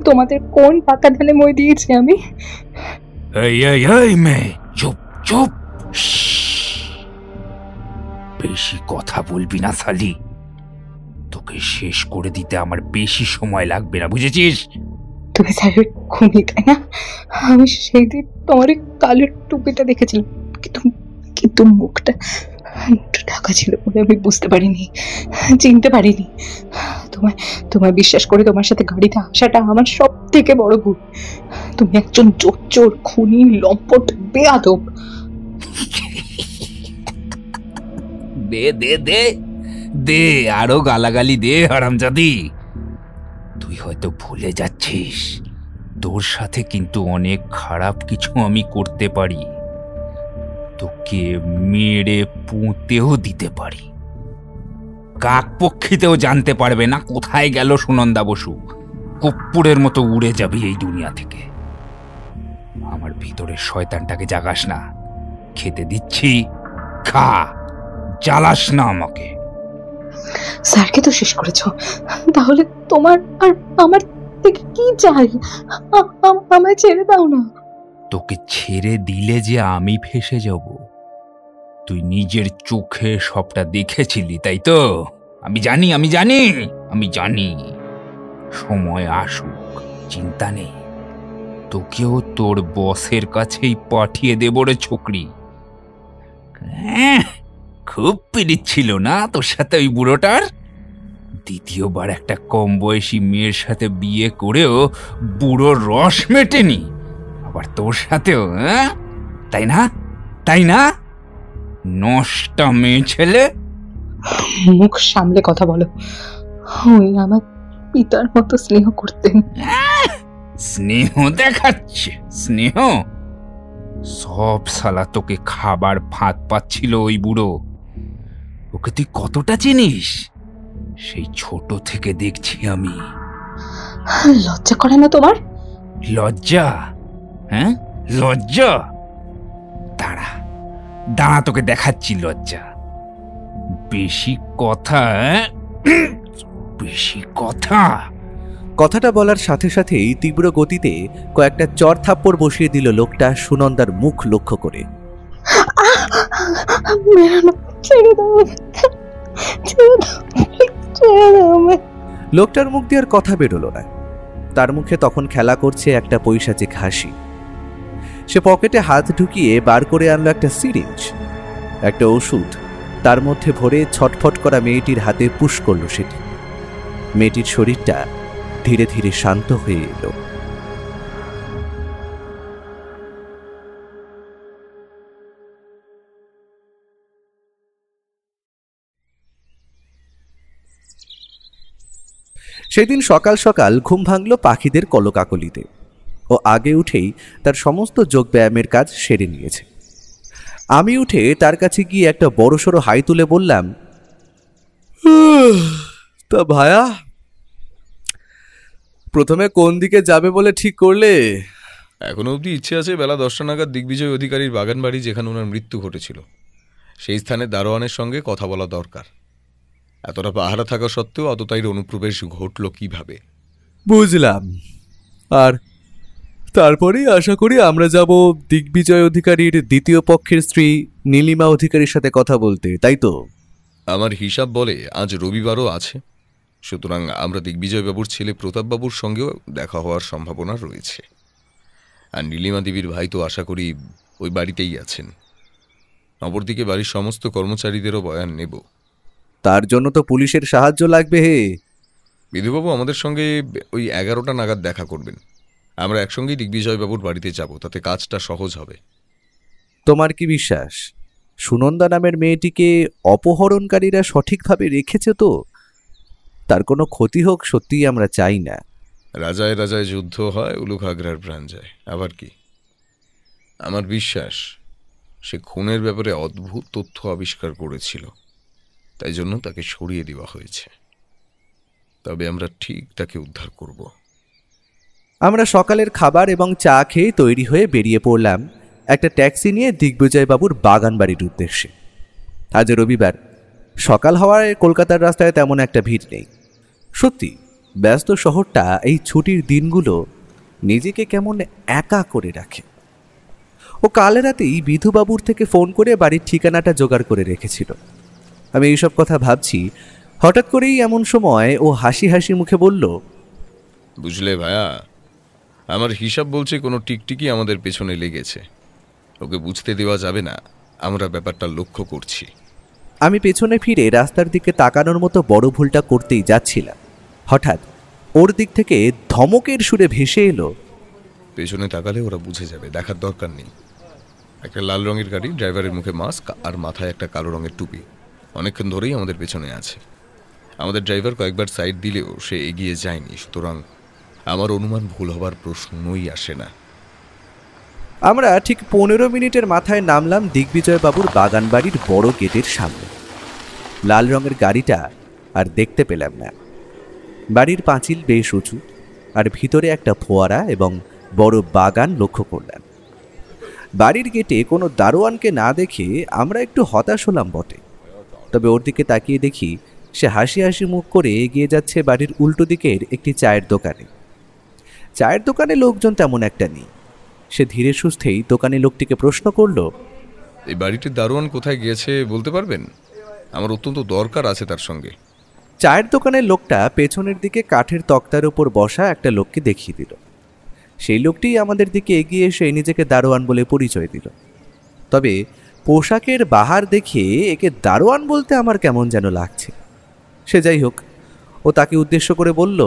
তোমাদের কোন পাকা ধানে মই দিয়েছি আমি? চুপ চুপ, বেশি কথা বলবি না শালি। তোকে শেষ করে দিতে আমার বেশি সময় লাগবে না, বুঝেছিস? তুমি স্যারের খুনি, তাই না? আমি সেই দিন তোমার কালের টুপিটা দেখেছিলাম, কিন্তু মুখটা ঢাকা ছিল বলে আমি বুঝতে পারিনি, চিনতে পারিনি। তোমায় বিশ্বাস করে তোমার সাথে গাড়িতে আসাটা আমার সব থেকে বড় ভুল। তুমি একজন চোর, খুনি, লম্পট, বেয়াদব। দে দে দে দে, আরো গালাগালি দে হারামজাদি। তুই হয়তো ভুলে যাচ্ছিস, তোর সাথে কিন্তু অনেক খারাপ কিছু আমি করতে পারি। তোকে মেরে পুঁতেও দিতে পারি। কাকপক্ষীতেও জানতে পারবে না কোথায় গেল সুনন্দা বসু। কপ্পুরের মতো উড়ে যাবি এই দুনিয়া থেকে। আমার ভিতরের শয়তানটাকে জাগাস না। খেতে দিচ্ছি, খা, জ্বালাস না আমাকে। স্যারকে তো শেষ করেছো, তাহলে তোমার আর আমার থেকে কি চাই? আমায় ছেড়ে দাও না। তোকে ছেড়ে দিলে যে আমি ফেঁসে যাব। তুই নিজের চোখে সবটা দেখেছিলি, তাই তো? আমি জানি। সময় আসুক, চিন্তা নেই। তোকেও তোর বসের কাছেই পাঠিয়ে দেব রে ছোকরি। খুব পিড়িত ছিল না তোর সাথে ওই বুড়োটার? দ্বিতীয়বার একটা কম বয়সী মেয়ের সাথে বিয়ে করেও বুড়োর রস মেটেনি, আবার তোর সাথেও? হ্যাঁ, তাই না? তাই না, নষ্টা মেয়ে ছেলে? মুখ সামলে কথা বলো। উনি আমার পিতার মতো স্নেহ করতেন। স্নেহ দেখাচ্ছে? স্নেহ? সব শালা তোকে খাবার ফাঁদ পাচ্ছিল ওই বুড়ো। ওকে তুই কতটা চিনিস? সেই ছোট থেকে দেখছি আমি। লজ্জা করে না তোমার? লজ্জা? হ্যাঁ, লজ্জা? দাঁড়া দাঁড়া, তোকে দেখাচ্ছি লজ্জা। বেশি কথা, বেশি কথা। কথাটা বলার সাথে সাথেই তীব্র গতিতে কয়েকটা চর থাপ্পড় বসিয়ে দিল লোকটা সুনন্দার মুখ লক্ষ্য করে। লোকটার মুখ দিয়ে আর কথা বেরোলো না। তার মুখে তখন খেলা করছে একটা পৈশাচিক হাসি। সে পকেটে হাত ঢুকিয়ে বার করে আনলো একটা সিরিঞ্জ, একটা ওষুধ তার মধ্যে ভরে ছটফট করা মেয়েটির হাতে পুশ করলো সেটি। মেয়েটির শরীরটা ধীরে ধীরে শান্ত হয়ে এলো। সেদিন সকাল সকাল ঘুম ভাঙল পাখিদের কলকাকলিতে। ও আগে উঠেই তার সমস্ত যোগ ব্যায়ামের কাজ সেরে নিয়েছে। আমি উঠে তার কাছে গিয়ে একটা বড়সড় হাই তুলে বললাম, তা ভায়া, প্রথমে কোন দিকে যাবে বলে ঠিক করলে? এখনো অবধি ইচ্ছে আছে বেলা 10টা নাগাদ দিগ্বিজয় অধিকারীর বাগান বাড়ি, যেখানে ওনার মৃত্যু ঘটেছিল, সেই স্থানে দারোয়ানের সঙ্গে কথা বলা দরকার। এতটা পাহারা থাকা সত্ত্বেও অতটাই অনুপ্রবেশ ঘটল কিভাবে? বুঝলাম। আর তারপরেই আশা করি আমরা যাব দিগ্বিজয় অধিকারীর দ্বিতীয় পক্ষের স্ত্রী নীলিমা অধিকারীর সাথে কথা বলতে, তাই তো? আমার হিসাব বলে আজ রবিবারও আছে, সুতরাং আমরা দিগ্বিজয়বাবুর ছেলে প্রতাপবাবুর সঙ্গেও দেখা হওয়ার সম্ভাবনা রয়েছে। আর নীলিমা দেবীর ভাই তো আশা করি ওই বাড়িতেই আছেন। অপরদিকে বাড়ির সমস্ত কর্মচারীদেরও বয়ান নেব। তার জন্য তো পুলিশের সাহায্য লাগবে। হে বিধুবাবু আমাদের সঙ্গে ওই 11টা নাগাদ দেখা করবেন। আমরা একসঙ্গেই দিগ্বিজয়বাবুর বাড়িতে যাব, তাতে কাজটা সহজ হবে। তোমার কি বিশ্বাস সুনন্দা নামের মেয়েটিকে অপহরণকারীরা সঠিকভাবে রেখেছে তো? তার কোনো ক্ষতি হোক সত্যিই আমরা চাই না। রাজায় রাজায় যুদ্ধ হয়, উলুক আগ্রার প্রাণ যায়, আবার কি? আমার বিশ্বাস সে খুনের ব্যাপারে অদ্ভুত তথ্য আবিষ্কার করেছিল, তাই জন্য তাকে সরিয়ে দেওয়া হয়েছে। তবে আমরা ঠিক তাকে উদ্ধার করব। আমরা সকালের খাবার এবং চা খেয়ে তৈরি হয়ে বেরিয়ে পড়লাম একটা ট্যাক্সি নিয়ে দিগ্বিজয়বাবুর বাগান বাড়ির উদ্দেশ্যে। আজ রবিবার, সকাল হওয়ায় কলকাতার রাস্তায় তেমন একটা ভিড় নেই। সত্যি ব্যস্ত শহরটা এই ছুটির দিনগুলো নিজেকে কেমন একা করে রাখে। ও কাল রাতেই বিধুবাবুর থেকে ফোন করে বাড়ির ঠিকানাটা জোগাড় করে রেখেছিল। আমি এইসব কথা ভাবছি, হঠাৎ করেই এমন সময় ও হাসি হাসি মুখে বলল, বুঝলে ভায়া, আমার হিসাব বলছে কোনো টিকটিকি আমাদের পেছনে লেগেছে। ওকে বুঝতে দেওয়া যাবে না আমরা ব্যাপারটা লক্ষ্য করছি। আমি পেছনে ফিরে রাস্তার দিকে তাকানোর মতো বড় ভুলটা করতেই যাচ্ছিলাম, হঠাৎ ওর দিক থেকে ধমকের সুরে ভেসে এলো, পেছনে তাকালে ওরা বুঝে যাবে, দেখার দরকার নেই। একটা লাল রঙের গাড়ি, ড্রাইভারের মুখে মাস্ক আর মাথায় একটা কালো রঙের টুপি, অনেকক্ষণ ধরেই আমাদের পেছনে আছে। আমাদের ড্রাইভার কয়েকবার সাইড দিলেও সে এগিয়ে যায়নি, সুতরাং আমার অনুমান ভুল হবার প্রশ্নই আসে না। আমরা ঠিক 15 মিনিটের মাথায় নামলাম দিগ্বিজয়বাবুর বাগান বাড়ির বড় গেটের সামনে। লাল রঙের গাড়িটা আর দেখতে পেলাম না। বাড়ির পাঁচিল বেশ উঁচু, আর ভিতরে একটা ফোয়ারা এবং বড় বাগান লক্ষ্য করলাম। বাড়ির গেটে কোনো দারোয়ানকে না দেখে আমরা একটু হতাশ হলাম বটে, তবে ওর দিকে তাকিয়ে দেখি সে হাসি হাসি মুখ করে এগিয়ে যাচ্ছে বাড়ির উল্টো দিকের একটি চায়ের দোকানে। চায়ের দোকানে লোকজন তেমন একটা নেই। সে ধীরে সুস্থেই দোকানি লোকটিকে প্রশ্ন করল, এই বাড়িটির দারোয়ান কোথায় গিয়েছে বলতে পারবেন? আমার অত্যন্ত দরকার আছে তার সঙ্গে। চায়ের দোকানের লোকটা পেছনের দিকে কাঠের তক্তার উপর বসা একটা লোককে দেখিয়ে দিল। সেই লোকটি আমাদের দিকে এগিয়ে এসে নিজেকে দারোয়ান বলে পরিচয় দিল। তবে পোশাকের বাহার দেখে একে দারোয়ান বলতে আমার কেমন যেন লাগছে। সে যাই হোক, ও তাকে উদ্দেশ্য করে বলল,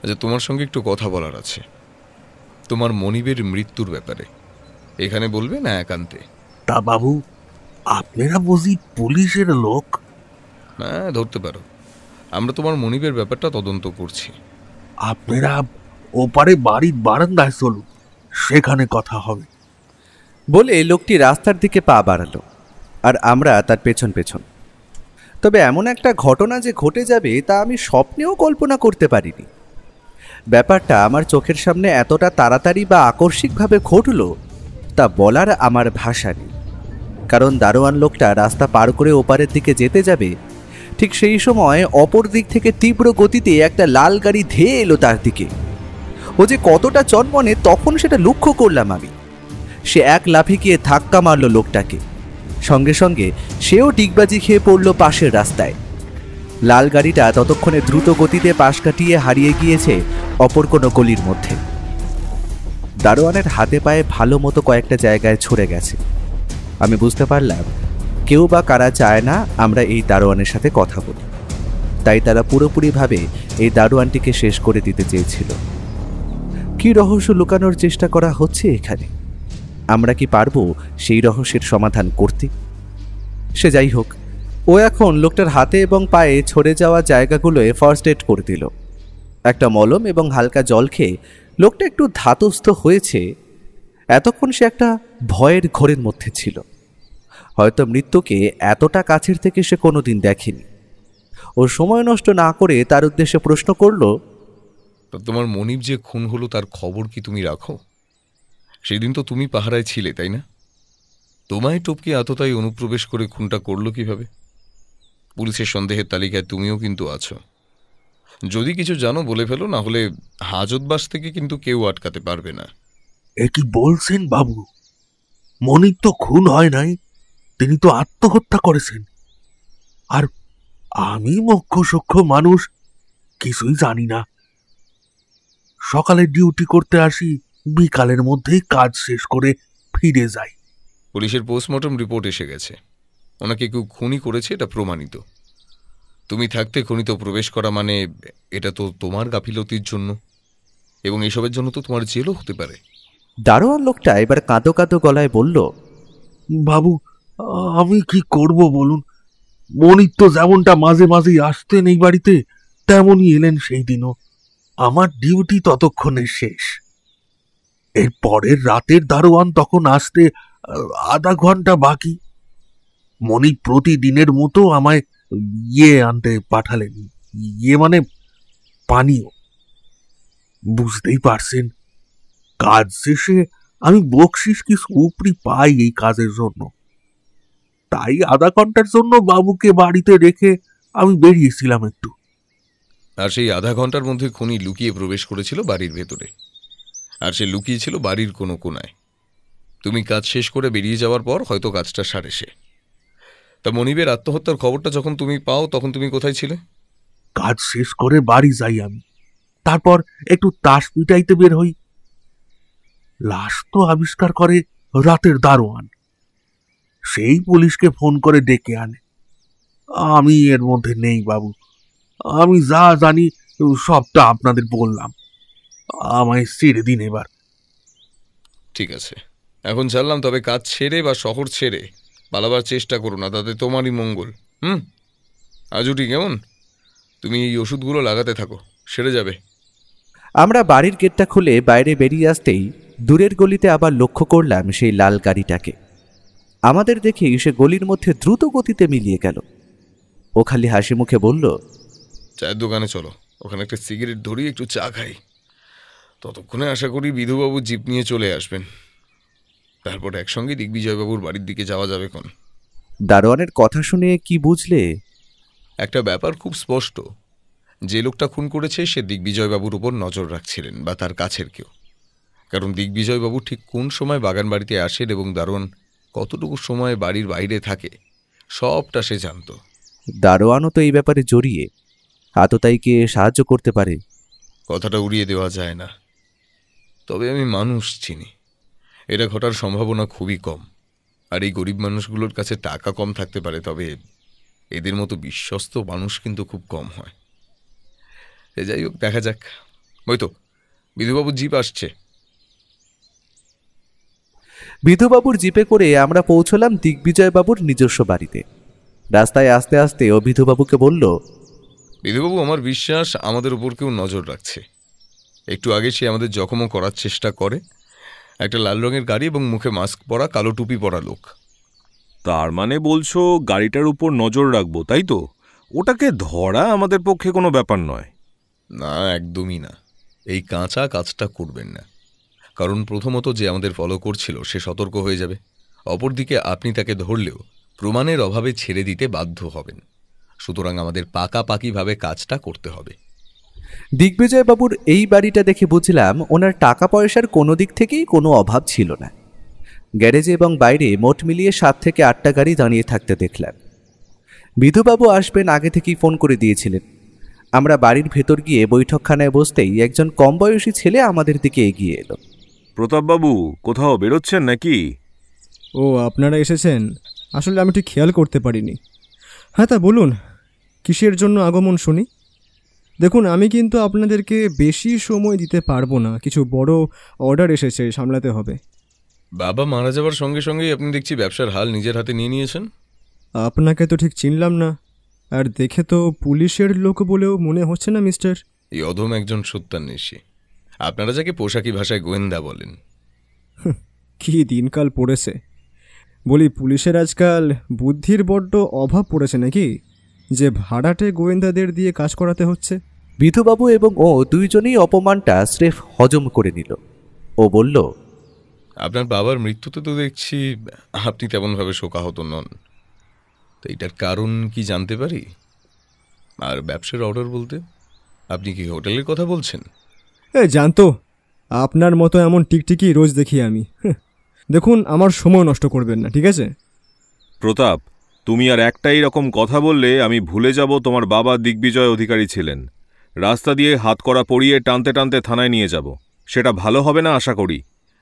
আচ্ছা, তোমার সঙ্গে একটু কথা বলার আছে, তোমার মনিবের মৃত্যুর ব্যাপারে। এখানে বলবে না একান্তে? তা বাবু, আপনারা বুঝি পুলিশের লোক? না, ধরতে পারো। আমরা তোমার মনিবের ব্যাপারটা তদন্ত করছি। আপনারা ওপারে বাড়ির বারান্দায় চলুন, সেখানে কথা হবে। বলে লোকটি রাস্তার দিকে পা বাড়ালো, আর আমরা তার পেছন পেছন। তবে এমন একটা ঘটনা যে ঘটে যাবে তা আমি স্বপ্নেও কল্পনা করতে পারিনি। ব্যাপারটা আমার চোখের সামনে এতটা তাড়াতাড়ি বা আকস্মিকভাবে ঘটল তা বলার আমার ভাষা নেই। কারণ দারোয়ান লোকটা রাস্তা পার করে ওপারের দিকে যেতে যাবে, ঠিক সেই সময় অপর দিক থেকে তীব্র গতিতে একটা লাল গাড়ি ধেয়ে এলো তার দিকে। ও যে কতটা চনমনে তখন সেটা লক্ষ্য করলাম আমি। সে এক লাফে গিয়ে ধাক্কা মারল লোকটাকে, সঙ্গে সঙ্গে সেও ডিগবাজি খেয়ে পড়ল পাশের রাস্তায়। লাল গাড়িটা ততক্ষণে দ্রুত গতিতে পাশ কাটিয়ে হারিয়ে গিয়েছে অপর কোনো গলির মধ্যে। দারোয়ানের হাতে পায়ে ভালো মতো কয়েকটা জায়গায় ছড়ে গেছে। আমি বুঝতে পারলাম কেউ বা কারা চায় না আমরা এই দারোয়ানের সাথে কথা বলি, তাই তারা পুরোপুরিভাবে এই দারোয়ানটিকে শেষ করে দিতে চেয়েছিল। কি রহস্য লুকানোর চেষ্টা করা হচ্ছে এখানে? আমরা কি পারবো সেই রহস্যের সমাধান করতে? সে যাই হোক, ও এখন লোকটার হাতে এবং পায়ে ছড়ে যাওয়া জায়গাগুলোয় ফার্স্ট এড করে দিল। একটা মলম এবং হালকা জল খেয়ে লোকটা একটু ধাতস্থ হয়েছে। এতক্ষণ সে একটা ভয়ের ঘোরের মধ্যে ছিল। হয়তো মৃত্যুকে এতটা কাছের থেকে সে কোনোদিন দেখেনি। ও সময় নষ্ট না করে তার উদ্দেশ্যে প্রশ্ন করল, তোমার মনিব যে খুন হলো তার খবর কি তুমি রাখো? সেদিন তো তুমি পাহারায় ছিলে, তাই না? তোমায় টপকে এতটাই অনুপ্রবেশ করে খুনটা করলো কিভাবে? পুলিশের সন্দেহের তালিকায় তুমিও কিন্তু আছো। যদি কিছু জানো বলে ফেলো, না হলে হাজতবাস থেকে কিন্তু কেউ আটকাতে পারবে না। এ কি বলছেন বাবু? মনিব তো খুন হয় নাই, তিনি তো আত্মহত্যা করেছেন। আর আমি মুখ্য সূক্ষ্ম মানুষ, কিছুই জানি না। সকালে ডিউটি করতে আসি, বিকালের মধ্যেই কাজ শেষ করে ফিরে যাই। পুলিশের পোস্টমর্টম রিপোর্ট এসে গেছে, ওনাকে কেউ খুনই করেছে, এটা প্রমাণিত। তুমি থাকতে খনিতে প্রবেশ করা মানে এটা তো তোমার গাফিলতির জন্য, এবং এসবের জন্য তো তোমার জেলও হতে পারে। দারোয়ান লোকটা এবার কাঁদো কাঁদো গলায় বলল, বাবু, আমি কি করব বলুন? মনিব তো যেমনটা মাঝে মাঝেই আসতেন এই বাড়িতে, তেমনই এলেন সেই দিনও। আমার ডিউটি ততক্ষণে শেষ। এর পরের রাতের দারোয়ান তখন আসতে আধা ঘন্টা বাকি। মনিব প্রতিদিনের মতো আমায় আনতে পাঠালেন, মানে পানীয়। বুঝতেই পারছেন, কাজ শেষে আমি বকশিস কিছু উপরি পাই এই কাজের জন্য। তাই আধা ঘন্টার জন্য বাবুকে বাড়িতে রেখে আমি বেরিয়েছিলাম একটু। আর সেই আধা ঘন্টার মধ্যে খুনি লুকিয়ে প্রবেশ করেছিল বাড়ির ভেতরে, আর সে লুকিয়ে ছিল বাড়ির কোনো কোনায়। তুমি কাজ শেষ করে বেরিয়ে যাওয়ার পর হয়তো কাজটা সারে সে। তা মনিবের আত্মহত্যার খবরটা যখন তুমি পাও তখন তুমি কোথায় ছিলে? কাজ শেষ করে বাড়ি যাই আমি, তারপর একটু তাস পিটাইতে বের হই। লাশ তো আবিষ্কার করে রাতের দারোয়ান, সেই পুলিশকে ফোন করে ডেকে আনে। আমি এর মধ্যে নেই বাবু, আমি যা জানি সবটা আপনাদের বললাম। আমায় ছেড়ে দিন এবার। ঠিক আছে, এখন জানলাম, তবে কাজ ছেড়ে বা শহর ছেড়ে পালাবার চেষ্টা করো না, তাতে তোমারই মঙ্গল। আজুটি কেমন? তুমি এই ওষুধগুলো লাগাতে থাকো, সেরে যাবে। আমরা বাড়ির গেটটা খুলে বাইরে বেরিয়ে আসতেই দূরের গলিতে আবার লক্ষ্য করলাম সেই লাল গাড়িটাকে। আমাদের দেখেই সে গলির মধ্যে দ্রুত গতিতে মিলিয়ে গেল। ও খালি হাসি মুখে বলল, চায়ের দোকানে চলো, ওখানে একটা সিগারেট ধরি, একটু চা খাই। ততক্ষণে আশা করি বিধুবাবু জিপ নিয়ে চলে আসবেন, তারপর একসঙ্গে দিগ্বিজয়বাবুর বাড়ির দিকে যাওয়া যাবে। কোন দারোয়ানের কথা শুনে কি বুঝলে? একটা ব্যাপার খুব স্পষ্ট, যে লোকটা খুন করেছে সে দিগ্বিজয়বাবুর উপর নজর রাখছিলেন, বা তার কাছের কেউ। কারণ দিগ্বিজয়বাবু ঠিক কোন সময় বাগান বাড়িতে আসেন এবং দারোয়ান কতটুকু সময় বাড়ির বাইরে থাকে সবটা সে জানত। দারোয়ানও তো এই ব্যাপারে জড়িয়ে, আততায়ীকে সাহায্য করতে পারে। কথাটা উড়িয়ে দেওয়া যায় না, তবে আমি মানুষ চিনি, এটা ঘটার সম্ভাবনা খুবই কম। আর এই গরিব মানুষগুলোর কাছে টাকা কম থাকতে পারে, তবে এদের মতো বিশ্বস্ত মানুষ কিন্তু খুব কম হয়। যাই হোক, দেখা যাক। ওই তো বিধুবাবুর জিপ আসছে। বিধুবাবুর জিপে করে আমরা পৌঁছলাম দিগ্বিজয়বাবুর নিজস্ব বাড়িতে। রাস্তায় আস্তে আস্তে ও বিধুবাবুকে বলল, বিধুবাবু, আমার বিশ্বাস আমাদের উপর কেউ নজর রাখছে। একটু আগে সে আমাদের জখমও করার চেষ্টা করে। একটা লাল রঙের গাড়ি এবং মুখে মাস্ক পরা, কালো টুপি পরা লোক। তার মানে বলছো গাড়িটার উপর নজর রাখবো, তাই তো? ওটাকে ধরা আমাদের পক্ষে কোনো ব্যাপার নয়। না, একদমই না। এই কাঁচা কাজটা করবেন না, কারণ প্রথমত যে আমাদের ফলো করছিল সে সতর্ক হয়ে যাবে। অপরদিকে আপনি তাকে ধরলেও প্রমাণের অভাবে ছেড়ে দিতে বাধ্য হবেন। সুতরাং আমাদের পাকাপাকিভাবে কাজটা করতে হবে। দিগ্বিজয়বাবুর এই বাড়িটা দেখে বুঝলাম ওনার টাকা পয়সার কোনো দিক থেকেই কোনো অভাব ছিল না। গ্যারেজে এবং বাইরে মোট মিলিয়ে 7 থেকে 8টা গাড়ি দাঁড়িয়ে থাকতে দেখলাম। বিধুবাবু আসবেন আগে থেকেই ফোন করে দিয়েছিলেন। আমরা বাড়ির ভেতর গিয়ে বৈঠকখানায় বসতেই একজন কম বয়সী ছেলে আমাদের দিকে এগিয়ে এলো। প্রতাপবাবু, কোথাও বেরোচ্ছেন নাকি? ও, আপনারা এসেছেন। আসলে আমি ঠিক খেয়াল করতে পারিনি। হ্যাঁ, তা বলুন, কিসের জন্য আগমন শুনি? দেখুন, আমি কিন্তু আপনাদেরকে বেশি সময় দিতে পারবো না। কিছু বড় অর্ডার এসেছে, সামলাতে হবে। বাবা মারা যাওয়ার সঙ্গে সঙ্গেই আপনি দেখছি ব্যবসার হাল নিজের হাতে নিয়ে নিয়েছেন। আপনাকে তো ঠিক চিনলাম না, আর দেখে তো পুলিশের লোক বলেও মনে হচ্ছে না মিস্টার। এই অধম একজন সত্যান্বেষী, আপনারা যাকে পোশাকি ভাষায় গোয়েন্দা বলেন। কি দিনকাল পড়েছে। বলি, পুলিশের আজকাল বুদ্ধির বড্ড অভাব পড়েছে নাকি, যে ভাড়াটে গোয়েন্দাদের দিয়ে কাজ করাতে হচ্ছে। বিধুবাবু এবং ও দুইজনেই অপমানটা স্রেফ হজম করে নিল। ও বলল, আপনার বাবার মৃত্যুতে তো দেখছি আপনি তেমনভাবে শোকাহত নন, তো এটার কারণ কি জানতে পারি? আর ব্যবসার অর্ডার বলতে আপনি কি হোটেলের কথা বলছেন? জানতো, আপনার মতো এমন টিকটিকি রোজ দেখি আমি। দেখুন, আমার সময় নষ্ট করবেন না, ঠিক আছে? প্রতাপ, তুমি আর একটাই রকম কথা বললে আমি ভুলে যাব তোমার বাবা দিগ্বিজয় অধিকারী ছিলেন। রাস্তা দিয়ে হাত করা পরিয়ে টানতে টানতে থানায় নিয়ে যাব, সেটা ভালো হবে না আশা করি।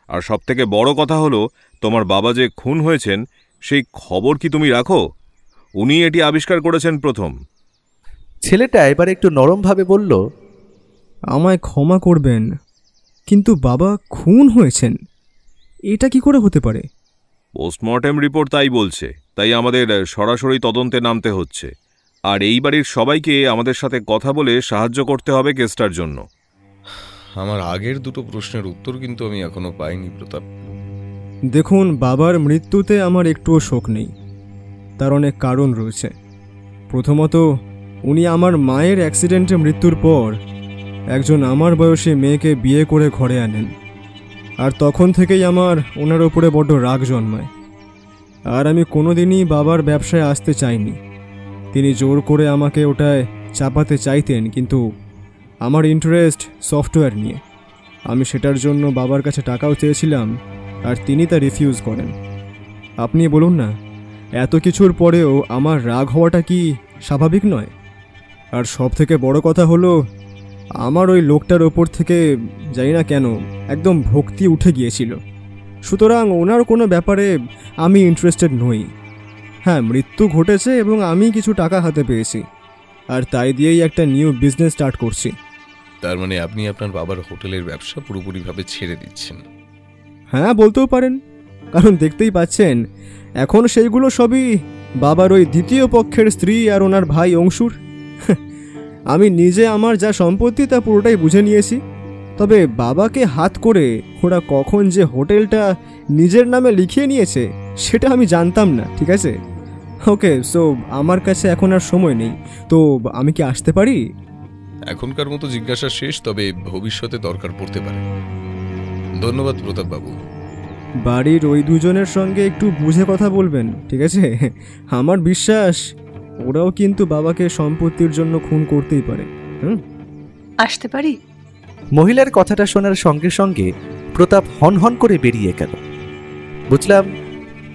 আর সবথেকে বড় কথা হলো, তোমার বাবা যে খুন হয়েছেন সেই খবর কি তুমি রাখো? উনি এটি আবিষ্কার করেছেন প্রথম। ছেলেটা এবার একটু নরমভাবে বলল, আমায় ক্ষমা করবেন, কিন্তু বাবা খুন হয়েছেন এটা কি করে হতে পারে? পোস্টমর্টেম রিপোর্ট তাই বলছে, তাই আমাদের সরাসরি তদন্তে নামতে হচ্ছে। আর এই বাড়ির সবাইকে আমাদের সাথে কথা বলে সাহায্য করতে হবে কেসটার জন্য। আমার আগের দুটো প্রশ্নের উত্তর কিন্তু আমি এখনো পাইনি প্রতাপ। দেখুন, বাবার মৃত্যুতে আমার একটুও শোক নেই। তার অনেক কারণ রয়েছে। প্রথমত, উনি আমার মায়ের অ্যাক্সিডেন্টে মৃত্যুর পর একজন আমার বয়সী মেয়েকে বিয়ে করে ঘরে আনেন, আর তখন থেকেই আমার ওনার ওপরে বড্ড রাগ জন্মায়। আর আমি কোনোদিনই বাবার ব্যবসায় আসতে চাইনি। তিনি জোর করে আমাকে ওটায় চাপাতে চাইতেন, কিন্তু আমার ইন্টারেস্ট সফটওয়্যার নিয়ে। আমি সেটার জন্য বাবার কাছে টাকাও চেয়েছিলাম, আর তিনি তা রিফিউজ করেন। আপনি বলুন না, এত কিছুর পরেও আমার রাগ হওয়াটা কি স্বাভাবিক নয়? আর সব থেকে বড় কথা হলো, আমার ওই লোকটার ওপর থেকে জানি না কেন একদম ভক্তি উঠে গিয়েছিল। সুতরাং ওনার কোনো ব্যাপারে আমি ইন্টারেস্টেড নই। হ্যাঁ, মৃত্যু ঘটেছে এবং আমি কিছু টাকা হাতে পেয়েছি, আর তাই দিয়েই একটা নিউ বিজনেস স্টার্ট করছি। তার মানে আপনি আপনার বাবার হোটেলের ব্যবসা পুরোপুরিভাবে ছেড়ে দিচ্ছেন? হ্যাঁ, বলতেও পারেন, কারণ দেখতেই পাচ্ছেন এখন সেইগুলো সবই বাবার ওই দ্বিতীয় পক্ষের স্ত্রী আর ওনার ভাই অংশুর। আমি নিজে আমার যা সম্পত্তি তা পুরোটাই বুঝে নিয়েছি। তবে বাবাকে হাত করে ওরা কখন যে হোটেলটা নিজের নামে লিখিয়ে নিয়েছে সেটা আমি জানতাম না, ঠিক আছে? ওকে, সো আমার কাছে এখন আর সময় নেই, তো আমি কি আসতে পারি? এখনকার মতো জিজ্ঞাসা শেষ, তবে ভবিষ্যতে দরকার পড়তে পারে। ধন্যবাদ প্রতাপ বাবু। বাড়ির ওই দুজনের সঙ্গে একটু বুঝে কথা বলবেন, ঠিক আছে? আমার বিশ্বাস ওরাও কিন্তু বাবাকে সম্পত্তির জন্য খুন করতেই পারে। আসতে পারি? মহিলার কথাটা শোনার সঙ্গে সঙ্গে প্রতাপ হন হন করে বেরিয়ে গেল। বুঝলাম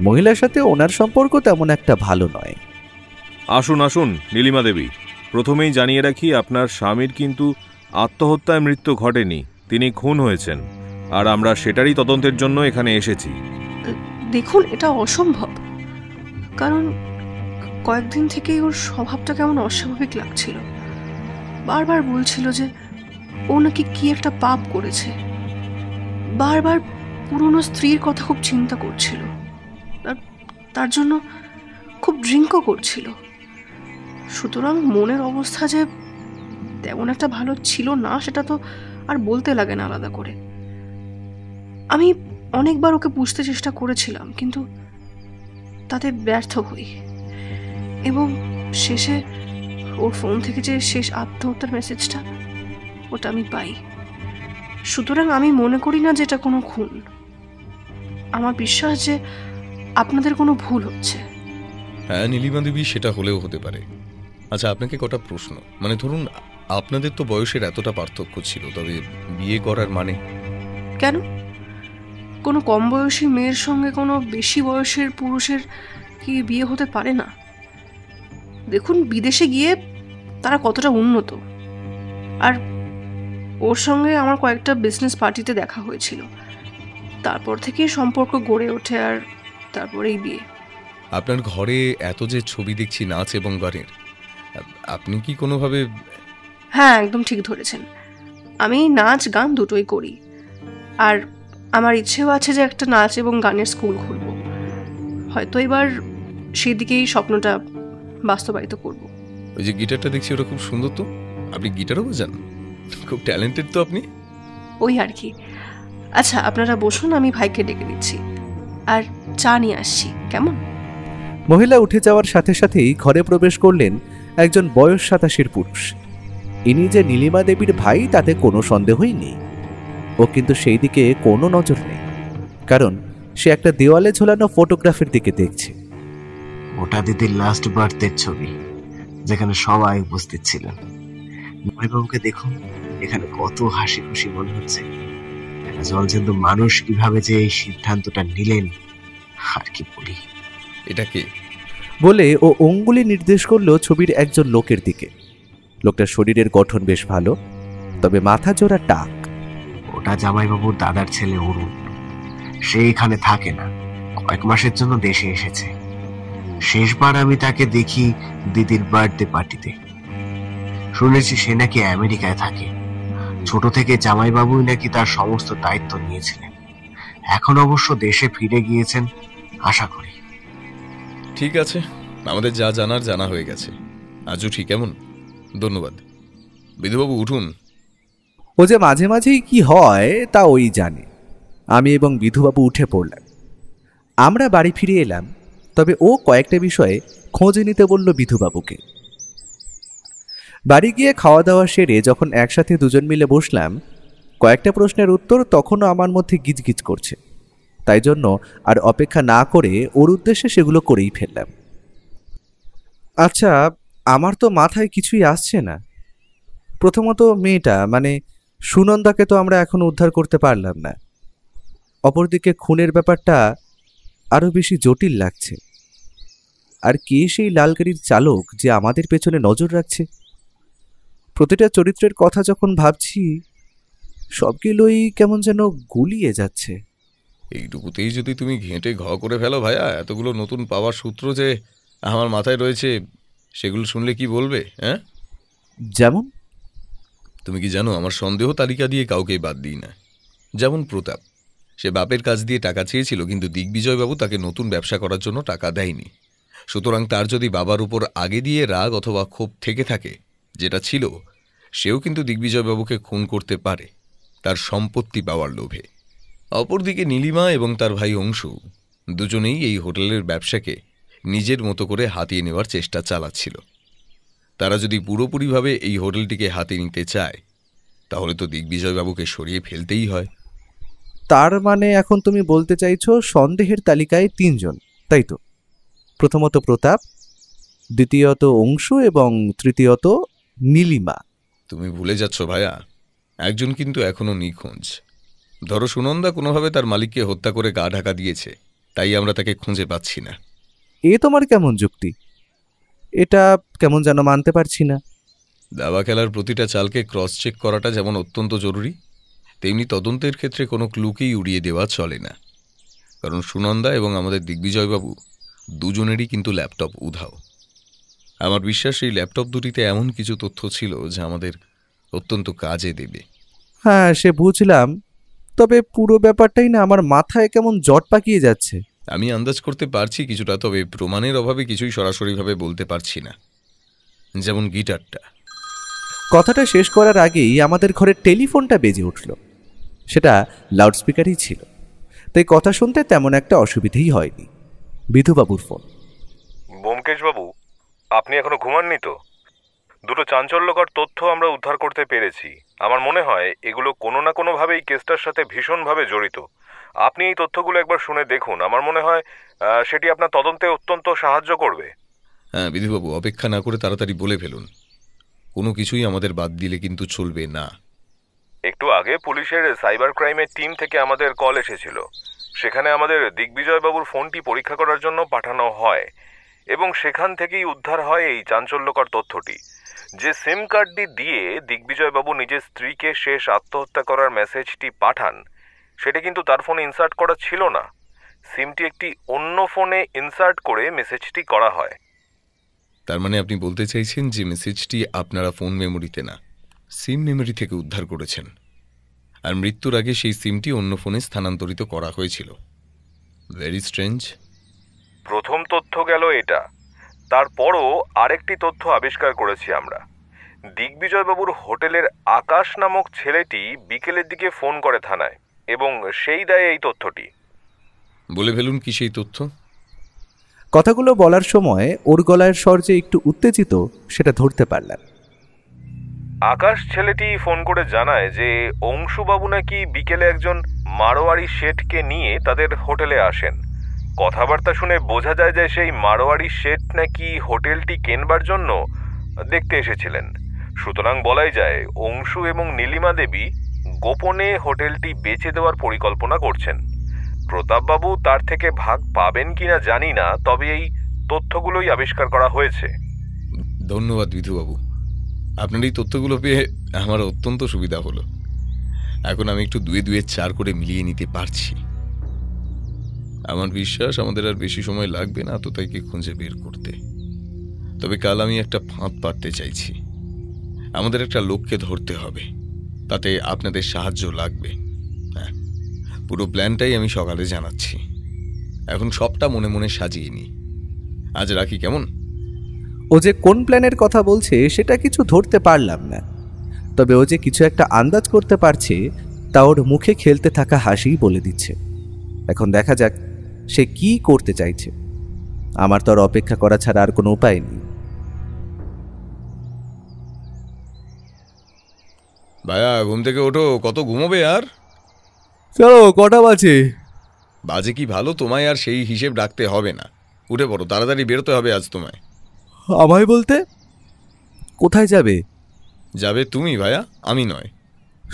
মহিলার সাথে ওনার সম্পর্ক তেমন একটা ভালো নয়। আসুন আসুন নীলিমা দেবী, প্রথমেই জানিয়ে রাখি আপনার স্বামীর কিন্তু আত্মহত্যায় মৃত্যু ঘটেনি, তিনি খুন হয়েছেন, আর আমরা সেটারই তদন্তের জন্য এখানে এসেছি। দেখুন, এটা অসম্ভব। কারণ কয়েকদিন থেকেই ওর স্বভাবটা কেমন অস্বাভাবিক লাগছিল। বারবার বলছিল যে ও নাকি কি একটা পাপ করেছে। বারবার পুরনো স্ত্রীর কথা খুব চিন্তা করছিল, তার জন্য খুব ড্রিঙ্কও করছিল। সুতরাং মনের অবস্থা যে তেমন একটা ভালো ছিল না সেটা তো আর বলতে লাগে না আলাদা করে। আমি অনেকবার ওকে বুঝতে চেষ্টা করেছিলাম, কিন্তু তাতে ব্যর্থ হই। এবং শেষে ওর ফোন থেকে যে শেষ আত্মহত্যার মেসেজটা, ওটা আমি পাই। সুতরাং আমি মনে করি না যে এটা কোনো খুন। আমার বিশ্বাস যে আপনাদের কোনো ভুল হচ্ছে। হ্যাঁ নীলিমা দেবী, সেটা হলেও হতে পারে। আচ্ছা, আপনাকে কটা প্রশ্ন। মানে ধরুন, আপনাদের তো বয়সের এতটা পার্থক্য ছিল, তবে বিয়ে করার মানে? কেন? কোনো কম বয়সী মেয়ের সঙ্গে কোনো বেশি বয়সের পুরুষের কি বিয়ে হতে পারে না? দেখুন, বিদেশে গিয়ে তারা কতটা উন্নত। আর ওর সঙ্গে আমার কয়েকটা বিজনেস পার্টিতে দেখা হয়েছিল, তারপর থেকে সম্পর্ক গড়ে ওঠে, আর তারপরেই বিয়ে। আপনার ঘরে এত যে ছবি দেখছি নাচ এবং গানের, আপনি কি কোনোভাবে? হ্যাঁ, একদম ঠিক ধরেছেন। আমি নাচ গান দুটোই করি, আর আমার ইচ্ছেও আছে যে একটা নাচ এবং গানের স্কুল খুলব। হয়তো এবার সেদিকেই স্বপ্নটা বাস্তবায়িত করব। ওই যে গিটারটা দেখছি, ওটা খুব সুন্দর তো। আপনি গিটারও বাজান? খুব ট্যালেন্টেড তো আপনি। ওই আর কি। আচ্ছা, আপনারা বসুন, আমি ভাইকে ডেকে দিচ্ছি আর চা নিয়ে আসছি, কেমন? মহিলা উঠে যাওয়ার সাথে সাথেই ঘরে প্রবেশ করলেন একজন বয়স 87 পুরুষ। ইনি যে নীলিমা দেবীর ভাই তাতে কোনো সন্দেহই নেই। ও কিন্তু সেই দিকে কোনো নজর নেই, কারণ সে একটা দেওয়ালে ঝোলানো ফটোগ্রাফের দিকে দেখছে। ওটা দিদির লাস্ট বার্থডের ছবি, যেখানে সবাই উপস্থিত ছিলেন। জামাইবাবুকে দেখুন, এখানে কত হাসি খুশি মনে হচ্ছে। একটা জলজন্ত মানুষ কিভাবে যে এই সিদ্ধান্তটা নিলেন, আর কি বলি। এটা কে? বলে ও অঙ্গুলি নির্দেশ করলো ছবির একজন লোকের দিকে। লোকটার শরীরের গঠন বেশ ভালো, তবে মাথা জোড়া টাক। ওটা জামাইবাবুর দাদার ছেলে অরুণ। সে এখানে থাকে না, কয়েক মাসের জন্য দেশে এসেছে। শেষবার আমি তাকে দেখি দিদির বার্থডে পার্টিতে। শুনেছি সে নাকি আমেরিকায় থাকে। ছোট থেকে জামাইবাবুই নাকি তার সমস্ত দায়িত্ব নিয়েছিলেন। এখন অবশ্য দেশে ফিরে গিয়েছেন, আশা করি। ঠিক আছে, আমাদের যা জানার জানা হয়ে গেছে। আজও ঠিক, কেমন? ধন্যবাদ। বিধুবাবু উঠুন। ও যে মাঝে মাঝেই কি হয় তা ওই জানে। আমি এবং বিধুবাবু উঠে পড়লাম। আমরা বাড়ি ফিরে এলাম, তবে ও কয়েকটা বিষয়ে খোঁজ নিতে বলল বিধুবাবুকে। বাড়ি গিয়ে খাওয়া দাওয়া সেরে যখন একসাথে দুজন মিলে বসলাম, কয়েকটা প্রশ্নের উত্তর তখনও আমার মধ্যে গিজগিজ করছে। তাই জন্য আর অপেক্ষা না করে ওর উদ্দেশ্যে সেগুলো করেই ফেললাম। আচ্ছা, আমার তো মাথায় কিছুই আসছে না। প্রথমত মেয়েটা, মানে সুনন্দাকে তো আমরা এখন উদ্ধার করতে পারলাম না। অপরদিকে খুনের ব্যাপারটা আরও বেশি জটিল লাগছে। আর কে সেই লাল গাড়ির চালক যে আমাদের পেছনে নজর রাখছে? প্রতিটা চরিত্রের কথা যখন ভাবছি, সবগুলোই কেমন যেন গুলিয়ে যাচ্ছে। এইটুকুতেই যদি তুমি ঘেঁটে ঘ করে ফেলো ভাইয়া, এতগুলো নতুন পাওয়ার সূত্র যে আমার মাথায় রয়েছে, সেগুলো শুনলে কি বলবে? হ্যাঁ, যেমন? তুমি কি জানো, আমার সন্দেহ তালিকা দিয়ে কাউকেই বাদ দিই না। যেমন প্রতাপ, সে বাপের কাছ দিয়ে টাকা চেয়েছিল, কিন্তু দিগ্বিজয়বাবু তাকে নতুন ব্যবসা করার জন্য টাকা দেয়নি। সুতরাং তার যদি বাবার উপর আগে দিয়ে রাগ অথবা ক্ষোভ থেকে থাকে, যেটা ছিল, সেও কিন্তু দিগ্বিজয়বাবুকে খুন করতে পারে তার সম্পত্তি পাওয়ার লোভে। অপরদিকে নীলিমা এবং তার ভাই অংশু দুজনেই এই হোটেলের ব্যবসাকে নিজের মতো করে হাতিয়ে নেওয়ার চেষ্টা চালাচ্ছিল। তারা যদি পুরোপুরিভাবে এই হোটেলটিকে হাতে নিতে চায়, তাহলে তো দিগ্বিজয়বাবুকে সরিয়ে ফেলতেই হয়। তার মানে এখন তুমি বলতে চাইছো সন্দেহের তালিকায় 3 জন, তাই তো? প্রথমত প্রতাপ, দ্বিতীয়ত অংশু এবং তৃতীয়ত নীলিমা। তুমি ভুলে যাচ্ছ ভাইয়া, একজন কিন্তু এখনো নিখোঁজ। ধরো সুনন্দা কোনোভাবে তার মালিককে হত্যা করে গা ঢাকা দিয়েছে, তাই আমরা তাকে খুঁজে পাচ্ছি না। এ তোমার কেমন যুক্তি? এটা কেমন যেন মানতে পারছি না। দাবা খেলার প্রতিটা চালকে ক্রস চেক করাটা যেমন অত্যন্ত জরুরি, তেমনি তদন্তের ক্ষেত্রে কোনো ক্লুকেই উড়িয়ে দেওয়া চলে না। কারণ সুনন্দা এবং আমাদের দিগ্বিজয়বাবু দুজনেরই কিন্তু ল্যাপটপ উধাও। আমার বিশ্বাস এই ল্যাপটপ দুটিতে এমন কিছু তথ্য ছিল যা আমাদের অত্যন্ত কাজে দেবে। হ্যাঁ, সে বুঝলাম, তবে পুরো ব্যাপারটাই না আমার মাথায় কেমন জট পাকিয়ে যাচ্ছে। আমি আন্দাজ করতে পারছি কিছুটা, তবে প্রমাণের অভাবে কিছুই সরাসরিভাবে বলতে পারছি না। যেমন গিটারটা। কথাটা শেষ করার আগেই আমাদের ঘরের টেলিফোনটা বেজে উঠল। সেটা লাউডস্পিকারই ছিল, তাই কথা শুনতে তেমন একটা অসুবিধেই হয়নি। বিধুবাবুর ফোন। ব্যোমকেশবাবু, আপনি এখনো ঘুমাননি তো? দুটো চাঞ্চল্যকর তথ্য আমরা উদ্ধার করতে পেরেছি। আমার মনে হয় এগুলো কোনো না কোনোভাবে এই কেসটার সাথে ভীষণভাবে জড়িত। আপনি এই তথ্যগুলো একবার শুনে দেখুন, আমার মনে হয় সেটি আপনার তদন্তে অত্যন্ত সাহায্য করবে। হ্যাঁ বিধুবাবু, অপেক্ষা না করে তাড়াতাড়ি বলে ফেলুন। কোনো কিছুই আমাদের বাদ দিলে কিন্তু চলবে না। একটু আগে পুলিশের সাইবার ক্রাইমের টিম থেকে আমাদের কল এসেছিল। সেখানে আমাদের দিগ্বিজয়বাবুর ফোনটি পরীক্ষা করার জন্য পাঠানো হয় এবং সেখান থেকেই উদ্ধার হয় এই চাঞ্চল্যকর তথ্যটি। যে সিম কার্ডটি দিয়ে দিগ্বিজয়বাবু নিজের স্ত্রীকে শেষ আত্মহত্যা করার মেসেজটি পাঠান, সেটা কিন্তু তার ফোনে ইনসার্ট করা ছিল না। সিমটি একটি অন্য ফোনে ইনসার্ট করে মেসেজটি করা হয়। তার মানে আপনি বলতে চাইছেন যে মেসেজটি আপনারা ফোন মেমোরিতে না, সিম মেমোরি থেকে উদ্ধার করেছেন, আর মৃত্যুর আগে সেই সিমটি অন্য ফোনে স্থানান্তরিত করা হয়েছিল। Very strange. প্রথম তথ্য গেল এটা। তারপরও আরেকটি তথ্য আবিষ্কার করেছি আমরা। দিগ্বিজয়বাবুর হোটেলের আকাশ নামক ছেলেটি বিকেলের দিকে ফোন করে থানায় এবং সেই দেয় এই তথ্যটি। বলে ফেলুন কি সেই তথ্য। কথাগুলো বলার সময় ওর গলার স্বর যে একটু উত্তেজিত সেটা ধরতে পারলাম। আকাশ ছেলেটি ফোন করে জানায় যে অংশুবাবু নাকি বিকেলে একজন মারোয়ারি শেঠকে নিয়ে তাদের হোটেলে আসেন। কথাবার্তা শুনে বোঝা যায় যে সেই মারোয়ারি শেঠ নাকি হোটেলটি কেনবার জন্য দেখতে এসেছিলেন। সুতরাং বলাই যায় অংশু এবং নীলিমা দেবী গোপনে হোটেলটি বেচে দেওয়ার পরিকল্পনা করছেন। প্রতাপবাবু তার থেকে ভাগ পাবেন কিনা জানি না, তবে এই তথ্যগুলোই আবিষ্কার করা হয়েছে। ধন্যবাদ বিধুবাবু, আপনার এই তথ্যগুলো পেয়ে আমার অত্যন্ত সুবিধা হলো। এখন আমি একটু দুয়ে দুয়ে চার করে মিলিয়ে নিতে পারছি। আমার বিশ্বাস আমাদের আর বেশি সময় লাগবে না আততায়ীকে খুঁজে বের করতে। তবে কাল আমি একটা ফাঁদ পাততে চাইছি। আমাদের একটা লোককে ধরতে হবে, তাতে আপনাদের সাহায্য লাগবে। হ্যাঁ, পুরো প্ল্যানটাই আমি সকালে জানাচ্ছি। এখন সবটা মনে মনে সাজিয়ে নি। আজ রাখি, কেমন? ও যে কোন প্ল্যানের কথা বলছে সেটা কিছু ধরতে পারলাম না, তবে ও যে কিছু একটা আন্দাজ করতে পারছে তা ওর মুখে খেলতে থাকা হাসিই বলে দিচ্ছে। এখন দেখা যাক সে কি করতে চাইছে। আমার তো আর অপেক্ষা করা ছাড়া আর কোনো উপায় নেই। ভাইয়া, ঘুম থেকে ওঠো, কত ঘুমোবে আর? চলো, কটা বাজে? বাজে কি ভালো, তোমায় আর সেই হিসেব রাখতে হবে না। উঠে পড়ো, তাড়াতাড়ি বেরোতে হবে আজ তোমায়। আমায় বলতে? কোথায় যাবে? যাবে তুমি ভাইয়া, আমি নয়।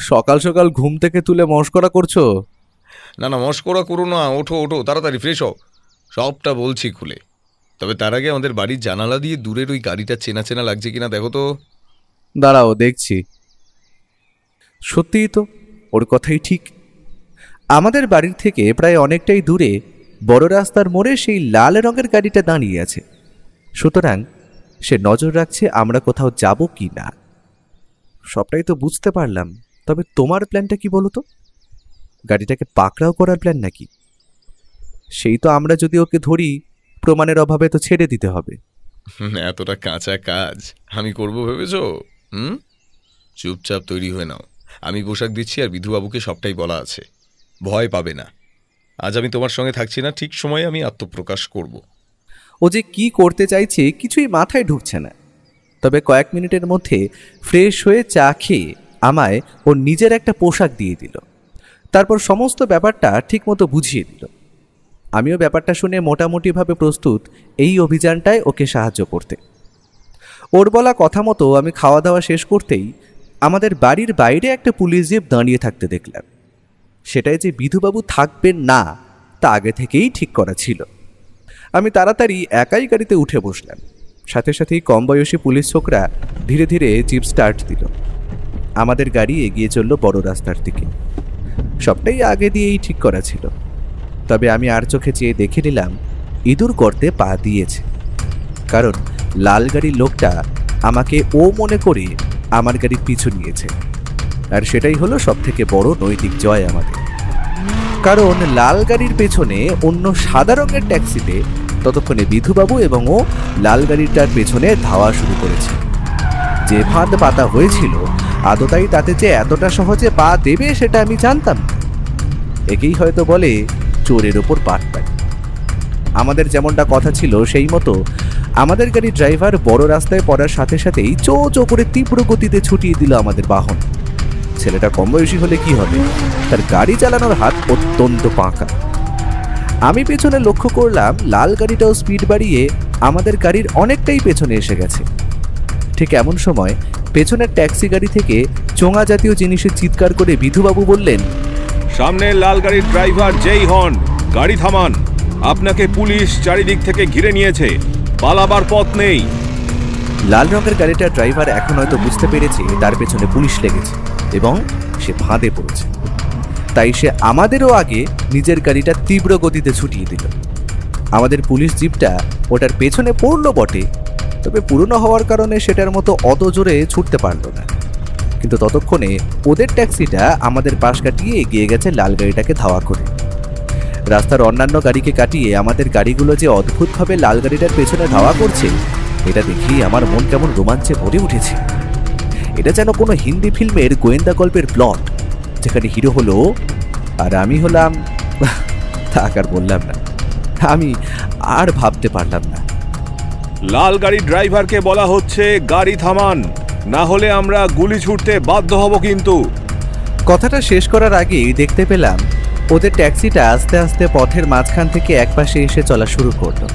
সকাল সকাল ঘুম থেকে তুলে মস্করা করছো? না না, মস্করা করো না, ওঠো ওঠো, তাড়াতাড়ি ফ্রেশ হও। সবটা বলছি খুলে। তবে তার আগে আমাদের বাড়ির জানালা দিয়ে দূরের ওই গাড়িটা চেনা চেনা লাগছে কিনা দেখো তো। দাঁড়াও, দেখছি। সত্যিই তো, ওর কথাই ঠিক। আমাদের বাড়ির থেকে প্রায় অনেকটাই দূরে বড় রাস্তার মোড়ে সেই লাল রঙের গাড়িটা দাঁড়িয়ে আছে। সুতরাং সে নজর রাখছে আমরা কোথাও যাব কি না। সবটাই তো বুঝতে পারলাম, তবে তোমার প্ল্যানটা কি বলো তো? গাড়িটাকে পাকড়াও করার প্ল্যান নাকি? সেই তো আমরা যদি ওকে ধরি, প্রমাণের অভাবে তো ছেড়ে দিতে হবে। এতটা কাঁচা কাজ আমি করবো ভেবেছো? চুপচাপ তৈরি হয়ে নাও। আমি পোশাক দিচ্ছি আর বিধুবাবুকে সবটাই বলা আছে। ভয় পাবে না। আজ আমি তোমার সঙ্গে থাকছি না, ঠিক সময়ে আমি আত্মপ্রকাশ করব। ও যে কি করতে চাইছে কিছুই মাথায় ঢুকছে না। তবে কয়েক মিনিটের মধ্যে ফ্রেশ হয়ে চা খেয়ে আমায় ওর নিজের একটা পোশাক দিয়ে দিল। তারপর সমস্ত ব্যাপারটা ঠিকমতো বুঝিয়ে দিল। আমিও ব্যাপারটা শুনে মোটামুটিভাবে প্রস্তুত এই অভিযানটায় ওকে সাহায্য করতে। ওর বলা কথা মতো আমি খাওয়া দাওয়া শেষ করতেই আমাদের বাড়ির বাইরে একটা পুলিশ জিপ দাঁড়িয়ে থাকতে দেখলাম। সেটাই যে বিধুবাবু থাকবেন না তা আগে থেকেই ঠিক করা ছিল। আমি তাড়াতাড়ি একাই গাড়িতে উঠে বসলাম। সাথে সাথেই কম বয়সী পুলিশ ছোকরা ধীরে ধীরে জিপ স্টার্ট দিল। আমাদের গাড়ি এগিয়ে চলল বড় রাস্তার দিকে। সবটাই আগে দিয়েই ঠিক করা ছিল। তবে আমি আর চোখে চেয়ে দেখে নিলাম ইঁদুর গর্তে পা দিয়েছে, কারণ লাল গাড়ির লোকটা আমাকে ও মনে করে আমার গাড়ির পিছু নিয়েছে। আর সেটাই হলো সবথেকে বড় নৈতিক জয় আমাদের, কারণ লাল গাড়ির পেছনে অন্য সাদা রঙের ট্যাক্সিতে ততক্ষণে বিধুবাবু এবং ও লাল গাড়িটার পেছনে ধাওয়া শুরু করেছে। যে ফাঁদ পাতা হয়েছিল আদতাই তাতে যে এতটা সহজে পা দেবে সেটা আমি জানতাম। একেই হয়তো বলে চোরের ওপর পাটপাড়ি। আমাদের যেমনটা কথা ছিল সেই মতো আমাদের গাড়ির ড্রাইভার বড় রাস্তায় পড়ার সাথে সাথেই চো চো করে তীব্র গতিতে ছুটিয়ে দিল আমাদের বাহন। ছেলেটা কম বয়সী হলে কি হবে, তার গাড়ি চালানোর হাত অত্যন্ত পাকা। আমি পেছনে লক্ষ্য করলাম লাল গাড়িটাও স্পিড বাড়িয়ে আমাদের গাড়ির অনেকটাই পেছনে এসে গেছে। ঠিক এমন সময় পেছনের ট্যাক্সি গাড়ি থেকে চোঙা জাতীয় জিনিসের চিৎকার করে বিধুবাবু বললেন, সামনে লাল গাড়ির ড্রাইভার যেই হন, গাড়ি থামান, আপনাকে পুলিশ চারিদিক থেকে ঘিরে নিয়েছে, পালাবার পথ নেই। লাল রঙের গাড়িটার ড্রাইভার এখন হয়তো বুঝতে পেরেছে তার পেছনে পুলিশ লেগেছে এবং সে ফাঁদে পড়েছে, তাই সে আমাদেরও আগে নিজের গাড়িটা তীব্র গতিতে ছুটিয়ে দিল। আমাদের পুলিশ জিপটা ওটার পেছনে পড়লো বটে, তবে পুরনো হওয়ার কারণে সেটার মতো অত জোরে ছুটতে পারলো না। কিন্তু ততক্ষণে ওদের ট্যাক্সিটা আমাদের পাশ কাটিয়ে এগিয়ে গেছে লাল গাড়িটাকে ধাওয়া করে। রাস্তার অন্যান্য গাড়িকে কাটিয়ে আমাদের গাড়িগুলো যে অদ্ভুতভাবে লাল গাড়িটার পেছনে ধাওয়া করছে, এটা দেখেই আমার মন কেমন রোমাঞ্চে ভরে উঠেছে। এটা যেন কোনো হিন্দি ফিল্মের গোয়েন্দা গল্পের প্লট, যেখানে হিরো হলো আর আমি হলাম। থাক আর বললাম না, আমি আর ভাবতে পারলাম না। লাল গাড়ির ড্রাইভারকে বলা হচ্ছে গাড়ি থামান, না হলে আমরা গুলি ছুটতে বাধ্য হব। কিন্তু কথাটা শেষ করার আগেই দেখতে পেলাম ওদের ট্যাক্সিটা আস্তে আস্তে পথের মাঝখান থেকে একপাশে এসে চলা শুরু করলো,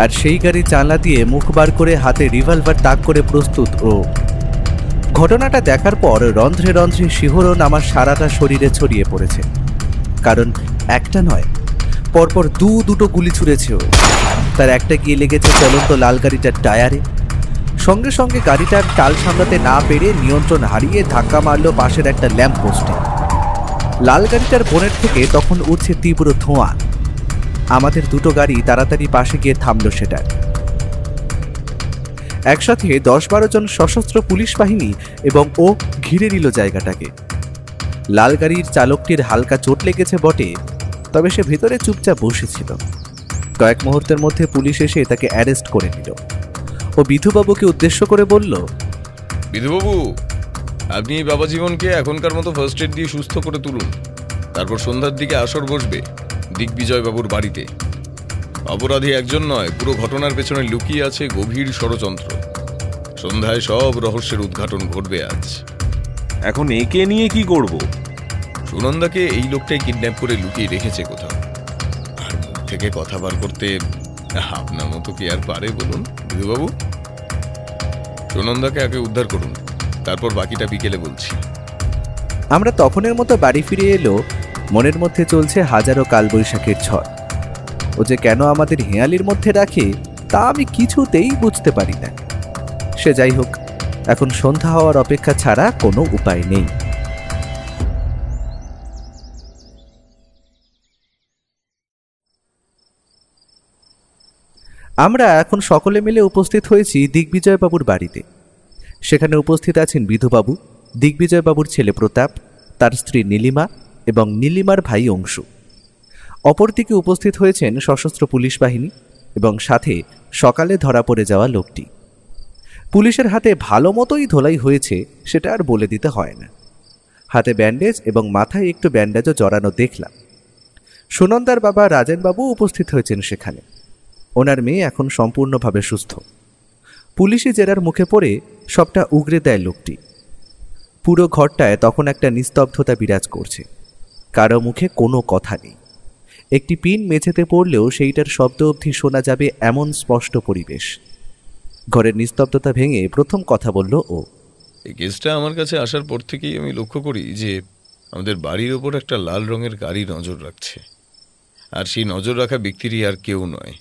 আর সেই গাড়ির জানলা দিয়ে মুখ বার করে হাতে রিভলভার তাক করে প্রস্তুত ও। ঘটনাটা দেখার পর রন্ধ্রে রন্ধ্রে শিহরণ আমার সারাটা শরীরে ছড়িয়ে পড়েছে, কারণ একটা নয়, পরপর দুটো গুলি ছুঁড়েছে ও। তার একটা গিয়ে লেগেছে চলন্ত লাল গাড়িটার টায়ারে। সঙ্গে সঙ্গে গাড়িটার টাল সামলাতে না পেরে নিয়ন্ত্রণ হারিয়ে ধাক্কা মারল পাশের একটা ল্যাম্প পোস্টে। লাল গাড়িটার বোনেট থেকে তখন উঠছে তীব্র ধোঁয়া। আমাদের দুটো গাড়ি তাড়াতাড়ি পাশে গিয়ে থামল সেটার। একসাথে 10-12 জন সশস্ত্র পুলিশ বাহিনী এবং ও ঘিরে নিল জায়গাটাকে। লাল গাড়ির চালকটির হালকা চোট লেগেছে বটে, তবে সে ভেতরে চুপচাপ বসেছিল। কয়েক মুহূর্তের মধ্যে পুলিশ এসে তাকে অ্যারেস্ট করে নিল। ও বিধুবাবুকে উদ্দেশ্য করে বলল, বিধুবাবু, আপনি বাবা জীবনকে এখনকার মতো ফার্স্ট এড দিয়ে সুস্থ করে তুলুন, তারপর সন্ধ্যার দিকে আসর বসবে দিগ্বিজয় বাবুর বাড়িতে। অপরাধী একজন নয়, পুরো ঘটনার পেছনে লুকিয়ে আছে গভীর ষড়যন্ত্র। সন্ধ্যায় সব রহস্যের উদ্ঘাটন ঘটবে আজ। এখন একে নিয়ে কি করব? সুনন্দাকে এই লোকটাই কিডন্যাপ করে লুকিয়ে রেখেছে কোথাও, আর মুখ থেকে কথা বার করতে আপনার মতো কি আর পারে বলুন বিধুবাবু? সুনন্দাকে আগে উদ্ধার করুন, তারপর বাকিটা বিকেলে বলছি। আমরা তখনের মতো বাড়ি ফিরে এলো। মনের মধ্যে চলছে হাজারো কালবৈশাখের ঝড়। ও যে কেন আমাদের হেঁয়ালির মধ্যে রাখে তা আমি কিছুতেই বুঝতে পারি না। সে যাই হোক, এখন সন্ধ্যা হওয়ার অপেক্ষা ছাড়া কোনো উপায় নেই। আমরা এখন সকলে মিলে উপস্থিত হয়েছি দিগ্বিজয়বাবুর বাড়িতে। সেখানে উপস্থিত আছেন বিধুবাবু, দিগ্বিজয়বাবুর ছেলে প্রতাপ, তার স্ত্রী নীলিমা এবং নীলিমার ভাই অংশু। অপরদিকে উপস্থিত হয়েছেন সশস্ত্র পুলিশ বাহিনী এবং সাথে সকালে ধরা পড়ে যাওয়া লোকটি। পুলিশের হাতে ভালো মতোই ধোলাই হয়েছে, সেটা আর বলে দিতে হয় না। হাতে ব্যান্ডেজ এবং মাথায় একটু ব্যান্ডেজও জড়ানো দেখলাম। সুনন্দার বাবা রাজেনবাবু উপস্থিত হয়েছেন সেখানে। ওনার মেয়ে এখন সম্পূর্ণভাবে সুস্থ। পুলিশি জেরার মুখে পড়ে সবটা উগরে দেয় লোকটি। পুরো ঘরটায় তখন একটা নিস্তব্ধতা বিরাজ করছে, কারো মুখে কোনো কথা নেই। একটি পিন মেঝেতে পড়লেও সেইটার শব্দ অবধি শোনা যাবে এমন স্পষ্ট পরিবেশ। ঘরের নিস্তব্ধতা ভেঙে প্রথম কথা বলল ও। এই কেসটা আমার কাছে আসার পর থেকেই আমি লক্ষ্য করি যে আমাদের বাড়ির ওপর একটা লাল রঙের গাড়ি নজর রাখছে, আর সেই নজর রাখা ব্যক্তিরই আর কেউ নয়,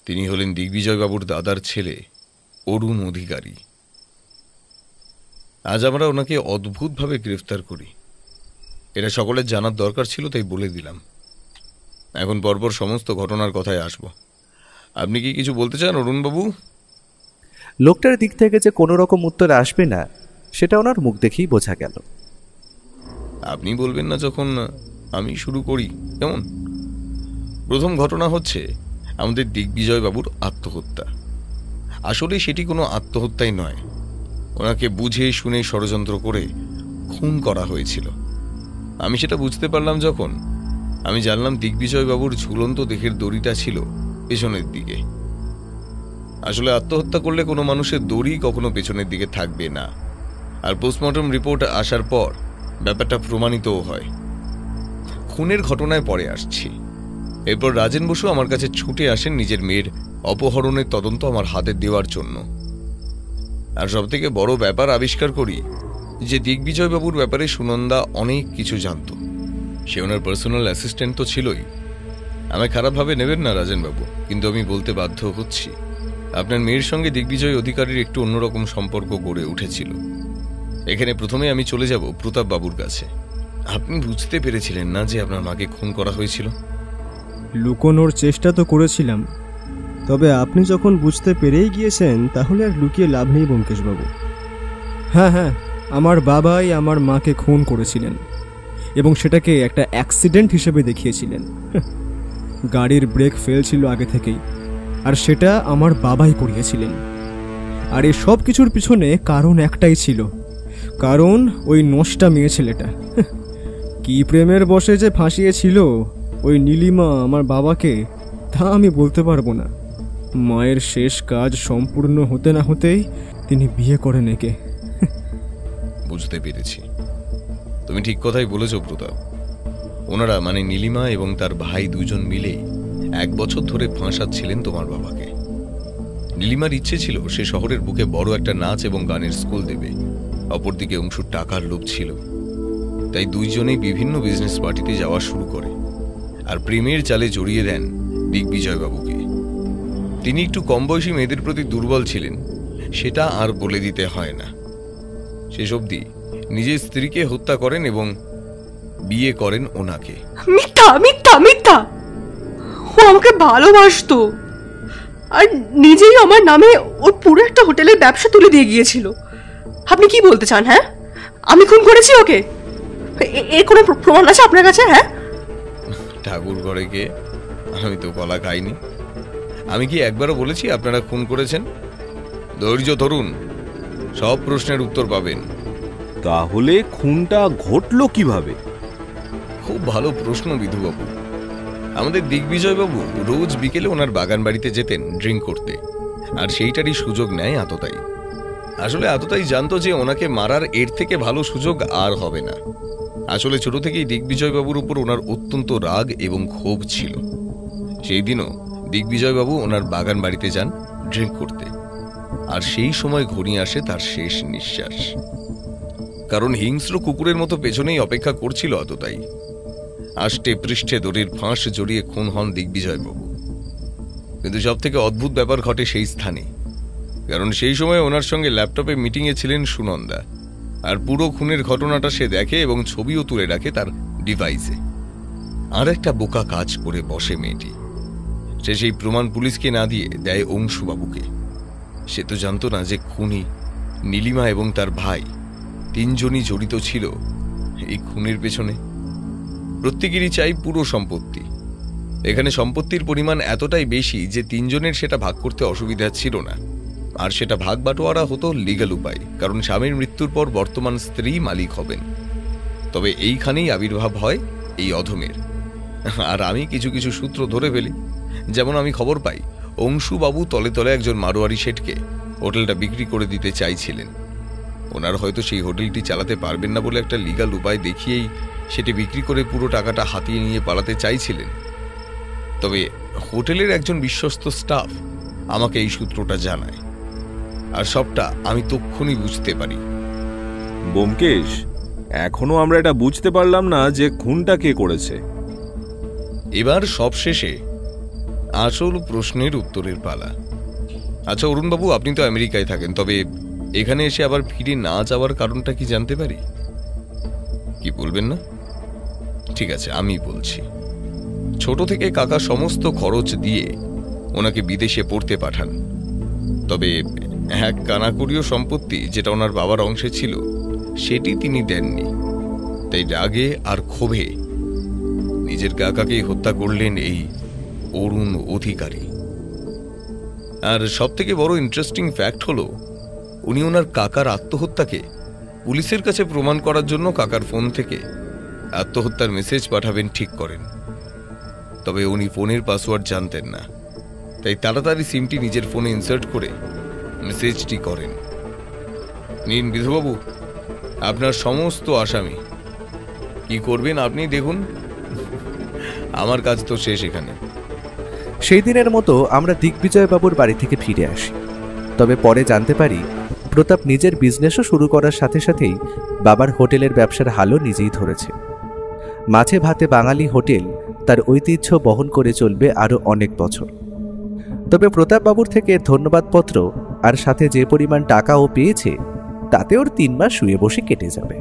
তিনি হলেন দিগ্বিজয়বাবুর দাদার ছেলে অরুণ অধিকারী। আজ আমরা ওনাকে অদ্ভুতভাবে গ্রেফতার করি। এটা সকলের জানার দরকার ছিল, তাই বলে দিলাম। এখন পরপর সমস্ত ঘটনার কথায় আসব। আপনি কি কিছু বলতে চান অরুণবাবু? লোকটার দিক থেকে যে কোনো রকম উত্তর আসবে না সেটা ওনার মুখ দেখেই বোঝা গেল। আপনি বলবেন না যখন আমি শুরু করি কেমন? প্রথম ঘটনা হচ্ছে আমাদের দিগ্বিজয় বাবুর আত্মহত্যা। আসলে সেটি কোনো আত্মহত্যাই নয়, ওনাকে বুঝে শুনে ষড়যন্ত্র করে খুন করা হয়েছিল। আমি সেটা বুঝতে পারলাম যখন আমি জানলাম দিগ্বিজয় বাবুর ঝুলন্ত দেহের দড়িটা ছিল পেছনের দিকে। আসলে আত্মহত্যা করলে কোনো মানুষের দড়ি কখনো পেছনের দিকে থাকবে না, আর পোস্টমর্টম রিপোর্ট আসার পর ব্যাপারটা প্রমাণিতও হয়। খুনের ঘটনায় পরে আসছি। এরপর রাজেন বসু আমার কাছে ছুটে আসেন নিজের মেয়ের অপহরণের তদন্ত আমার হাতে দেওয়ার জন্য। আর সবথেকে বড় ব্যাপার আবিষ্কার করি যে দিগ্বিজয় বাবুর ব্যাপারে সুনন্দা অনেক কিছু জানত। সে ওনার পার্সোনাল অ্যাসিস্ট্যান্ট তো ছিলই। আমায় খারাপভাবে নেবেন না রাজেনবাবু, কিন্তু আমি বলতে বাধ্য হচ্ছি আপনার মেয়ের সঙ্গে দিগ্বিজয় অধিকারীর একটু অন্যরকম সম্পর্ক গড়ে উঠেছিল। এখানে প্রথমে আমি চলে যাব প্রতাপ বাবুর কাছে। আপনি বুঝতে পেরেছিলেন না যে আপনার মাকে খুন করা হয়েছিল? লুকোনোর চেষ্টা তো করেছিলাম, তবে আপনি যখন বুঝতে পেরেই গিয়েছেন তাহলে আর লুকিয়ে লাভ নেই ব্যোমকেশবাবু। হ্যাঁ, আমার বাবাই আমার মাকে খুন করেছিলেন এবং সেটাকে একটা অ্যাক্সিডেন্ট হিসেবে দেখিয়েছিলেন। গাড়ির ব্রেক ফেল ছিল আগে থেকেই, আর সেটা আমার বাবাই করিয়েছিলেন। আর এই সব কিছুর পিছনে কারণ একটাই ছিল, কারণ ওই নষ্টা মেয়ে ছেলেটা কি প্রেমের বশে যে ফাঁসিয়েছিল ওই নীলিমা আমার বাবাকে, তা আমি বলতে পারবো না। মায়ের শেষ কাজ সম্পূর্ণ হতে না হতেই তিনি বিয়ে করেন একে। বুঝতে পেরেছি, তুমি ঠিক কথাই বলেছ প্রতাপ। ওনারা মানে নীলিমা এবং তার ভাই দুজন মিলেই 1 বছর ধরে ফাঁসাচ্ছিলেন তোমার বাবাকে। নীলিমার ইচ্ছে ছিল সে শহরের বুকে বড় একটা নাচ এবং গানের স্কুল দেবে, অপরদিকে অংশুর টাকার লোভ ছিল। তাই দুইজনেই বিভিন্ন বিজনেস পার্টিতে যাওয়া শুরু করে আর প্রেমের জালে জড়িয়ে দেন দিগ্বিজয় বাবুকে। তিনি একটু কম বয়সী মেয়েদের প্রতি দুর্বল ছিলেন, সেটা আর বলে দিতে হয় না। শেষ অবধি নিজের স্ত্রীকে হত্যা করেন এবং বিয়ে করেন ওনাকে। মিথ্যা মিথ্যা মিথ্যা! ও আমাকে ভালোবাসতো আর নিজেই আমার নামে ওর পুরো একটা হোটেলের ব্যবসা তুলে দিয়ে গিয়েছিল। আপনি কি বলতে চান? হ্যাঁ, আমি খুন করেছি ওকে? এর কোনো প্রমাণ আছে আপনার কাছে? হ্যাঁ, ঠাকুর ঘরে গিয়ে আমি তো কলা খাইনি। আমি কি একবারও বলেছি আপনারা খুন করেছেন? ধৈর্য ধরুন, সব প্রশ্নের উত্তর পাবেন। তাহলে খুনটা ঘটলো কিভাবে? খুব ভালো প্রশ্ন বিধুবাবু। আমাদের দিগ্বিজয় বাবু রোজ বিকেলে ওনার বাগান বাড়িতে যেতেন ড্রিঙ্ক করতে, আর সেইটারই সুযোগ নেয় আততায়ী। আসলে আততায়ী জানতো যে ওনাকে মারার এর থেকে ভালো সুযোগ আর হবে না। আসলে ছোট থেকেই দিগ্বিজয় বাবুর উপর ওনার অত্যন্ত রাগ এবং ক্ষোভ ছিল। সেই দিনও দিগ্বিজয় বাবু ওনার বাগান বাড়িতে যান ড্রিঙ্ক করতে, আর সেই সময় ঘনিয়ে আসে তার শেষ নিঃশ্বাস। কারণ হিংস্র কুকুরের মতো পেছনেই অপেক্ষা করছিল আততায়ী। আষ্টে পৃষ্ঠে দড়ির ফাঁস জড়িয়ে খুন হন দিগ্বিজয় বাবু। কিন্তু সব থেকে অদ্ভুত ব্যাপার ঘটে সেই স্থানে, কারণ সেই সময় ওনার সঙ্গে ল্যাপটপে মিটিংয়ে ছিলেন সুনন্দা, আর পুরো খুনের ঘটনাটা সে দেখে এবং ছবিও তুলে রাখে তার ডিভাইসে। আর একটা বোকা কাজ করে বসে মেয়েটি। সে সেই প্রমাণ পুলিশকে না দিয়ে দেয় অংশুবাবুকে। সে তো জানতো না যে খুনি নীলিমা এবং তার ভাই তিনজনই জড়িত ছিল এই খুনের পেছনে। প্রত্যেকেরই চাই পুরো সম্পত্তি। এখানে সম্পত্তির পরিমাণ এতটাই বেশি যে তিনজনের সেটা ভাগ করতে অসুবিধা ছিল না, আর সেটা ভাগ বাটোয়ারা হতো লিগ্যাল উপায়, কারণ স্বামীর মৃত্যুর পর বর্তমান স্ত্রী মালিক হবেন। তবে এইখানেই আবির্ভাব হয় এই অধমের। আর আমি কিছু কিছু সূত্র ধরে ফেলি। যেমন আমি খবর পাই অংশুবাবু তলে তলে একজন মারোয়ারি শেঠকে হোটেলটা বিক্রি করে দিতে চাইছিলেন। ওনার হয়তো সেই হোটেলটি চালাতে পারবেন না বলে একটা লিগ্যাল উপায় দেখিয়েই সেটি বিক্রি করে পুরো টাকাটা হাতিয়ে নিয়ে পালাতে চাইছিলেন। তবে হোটেলের একজন বিশ্বস্ত স্টাফ আমাকে এই সূত্রটা জানায়, আর সবটা আমি তক্ষুনি বুঝতে পারি। ব্যোমকেশ, এখনো আমরা এটা বুঝতে পারলাম না যে খুনটা কে করেছে। এবার সবশেষে আসল প্রশ্নের উত্তরের পালা। আচ্ছা অরুণবাবু, আপনি তো আমেরিকায় থাকেন, তবে এখানে এসে আবার ফিরে না যাওয়ার কারণটা কি জানতে পারি? কি বলবেন না? ঠিক আছে, আমি বলছি। ছোট থেকে কাকা সমস্ত খরচ দিয়ে ওনাকে বিদেশে পড়তে পাঠান। তবে এক কানাকুড়ীয় সম্পত্তি যেটা ওনার বাবার অংশে ছিল সেটি তিনি দেননি। তাই রাগে আর ক্ষোভে নিজের কাকাকেই হত্যা করলেন এই অরুণ অধিকারী। আর সবথেকে বড় ইন্টারেস্টিং ফ্যাক্ট হলো উনি ওনার কাকার আত্মহত্যাকে পুলিশের কাছে প্রমাণ করার জন্য কাকার ফোন থেকে আত্মহত্যার মেসেজ পাঠাবেন ঠিক করেন। তবে উনি ফোনের পাসওয়ার্ড জানতেন না, তাই তাড়াতাড়ি সিমটি নিজের ফোনে ইনসার্ট করে মেসেজটি করেন। নিন বিধুবাবু, আপনার সমস্ত আসামি। কি করবেন আপনি দেখুন, আমার কাজ তো শেষ এখানে। সেই দিনের মতো আমরা দিগ্বিজয় বাবুর বাড়ি থেকে ফিরে আসি। তবে পরে জানতে পারি প্রতাপ নিজের বিজনেসও শুরু করার সাথে সাথেই বাবার হোটেলের ব্যবসার হালও নিজেই ধরেছে। মাছে ভাতে বাঙালি হোটেল তার ঐতিহ্য বহন করে চলবে আরও অনেক বছর। তবে প্রতাপ বাবুর থেকে ধন্যবাদপত্র আর সাথে যে পরিমাণ টাকা ও পেয়েছে তাতে ওর 3 মাস শুয়ে বসে কেটে যাবে।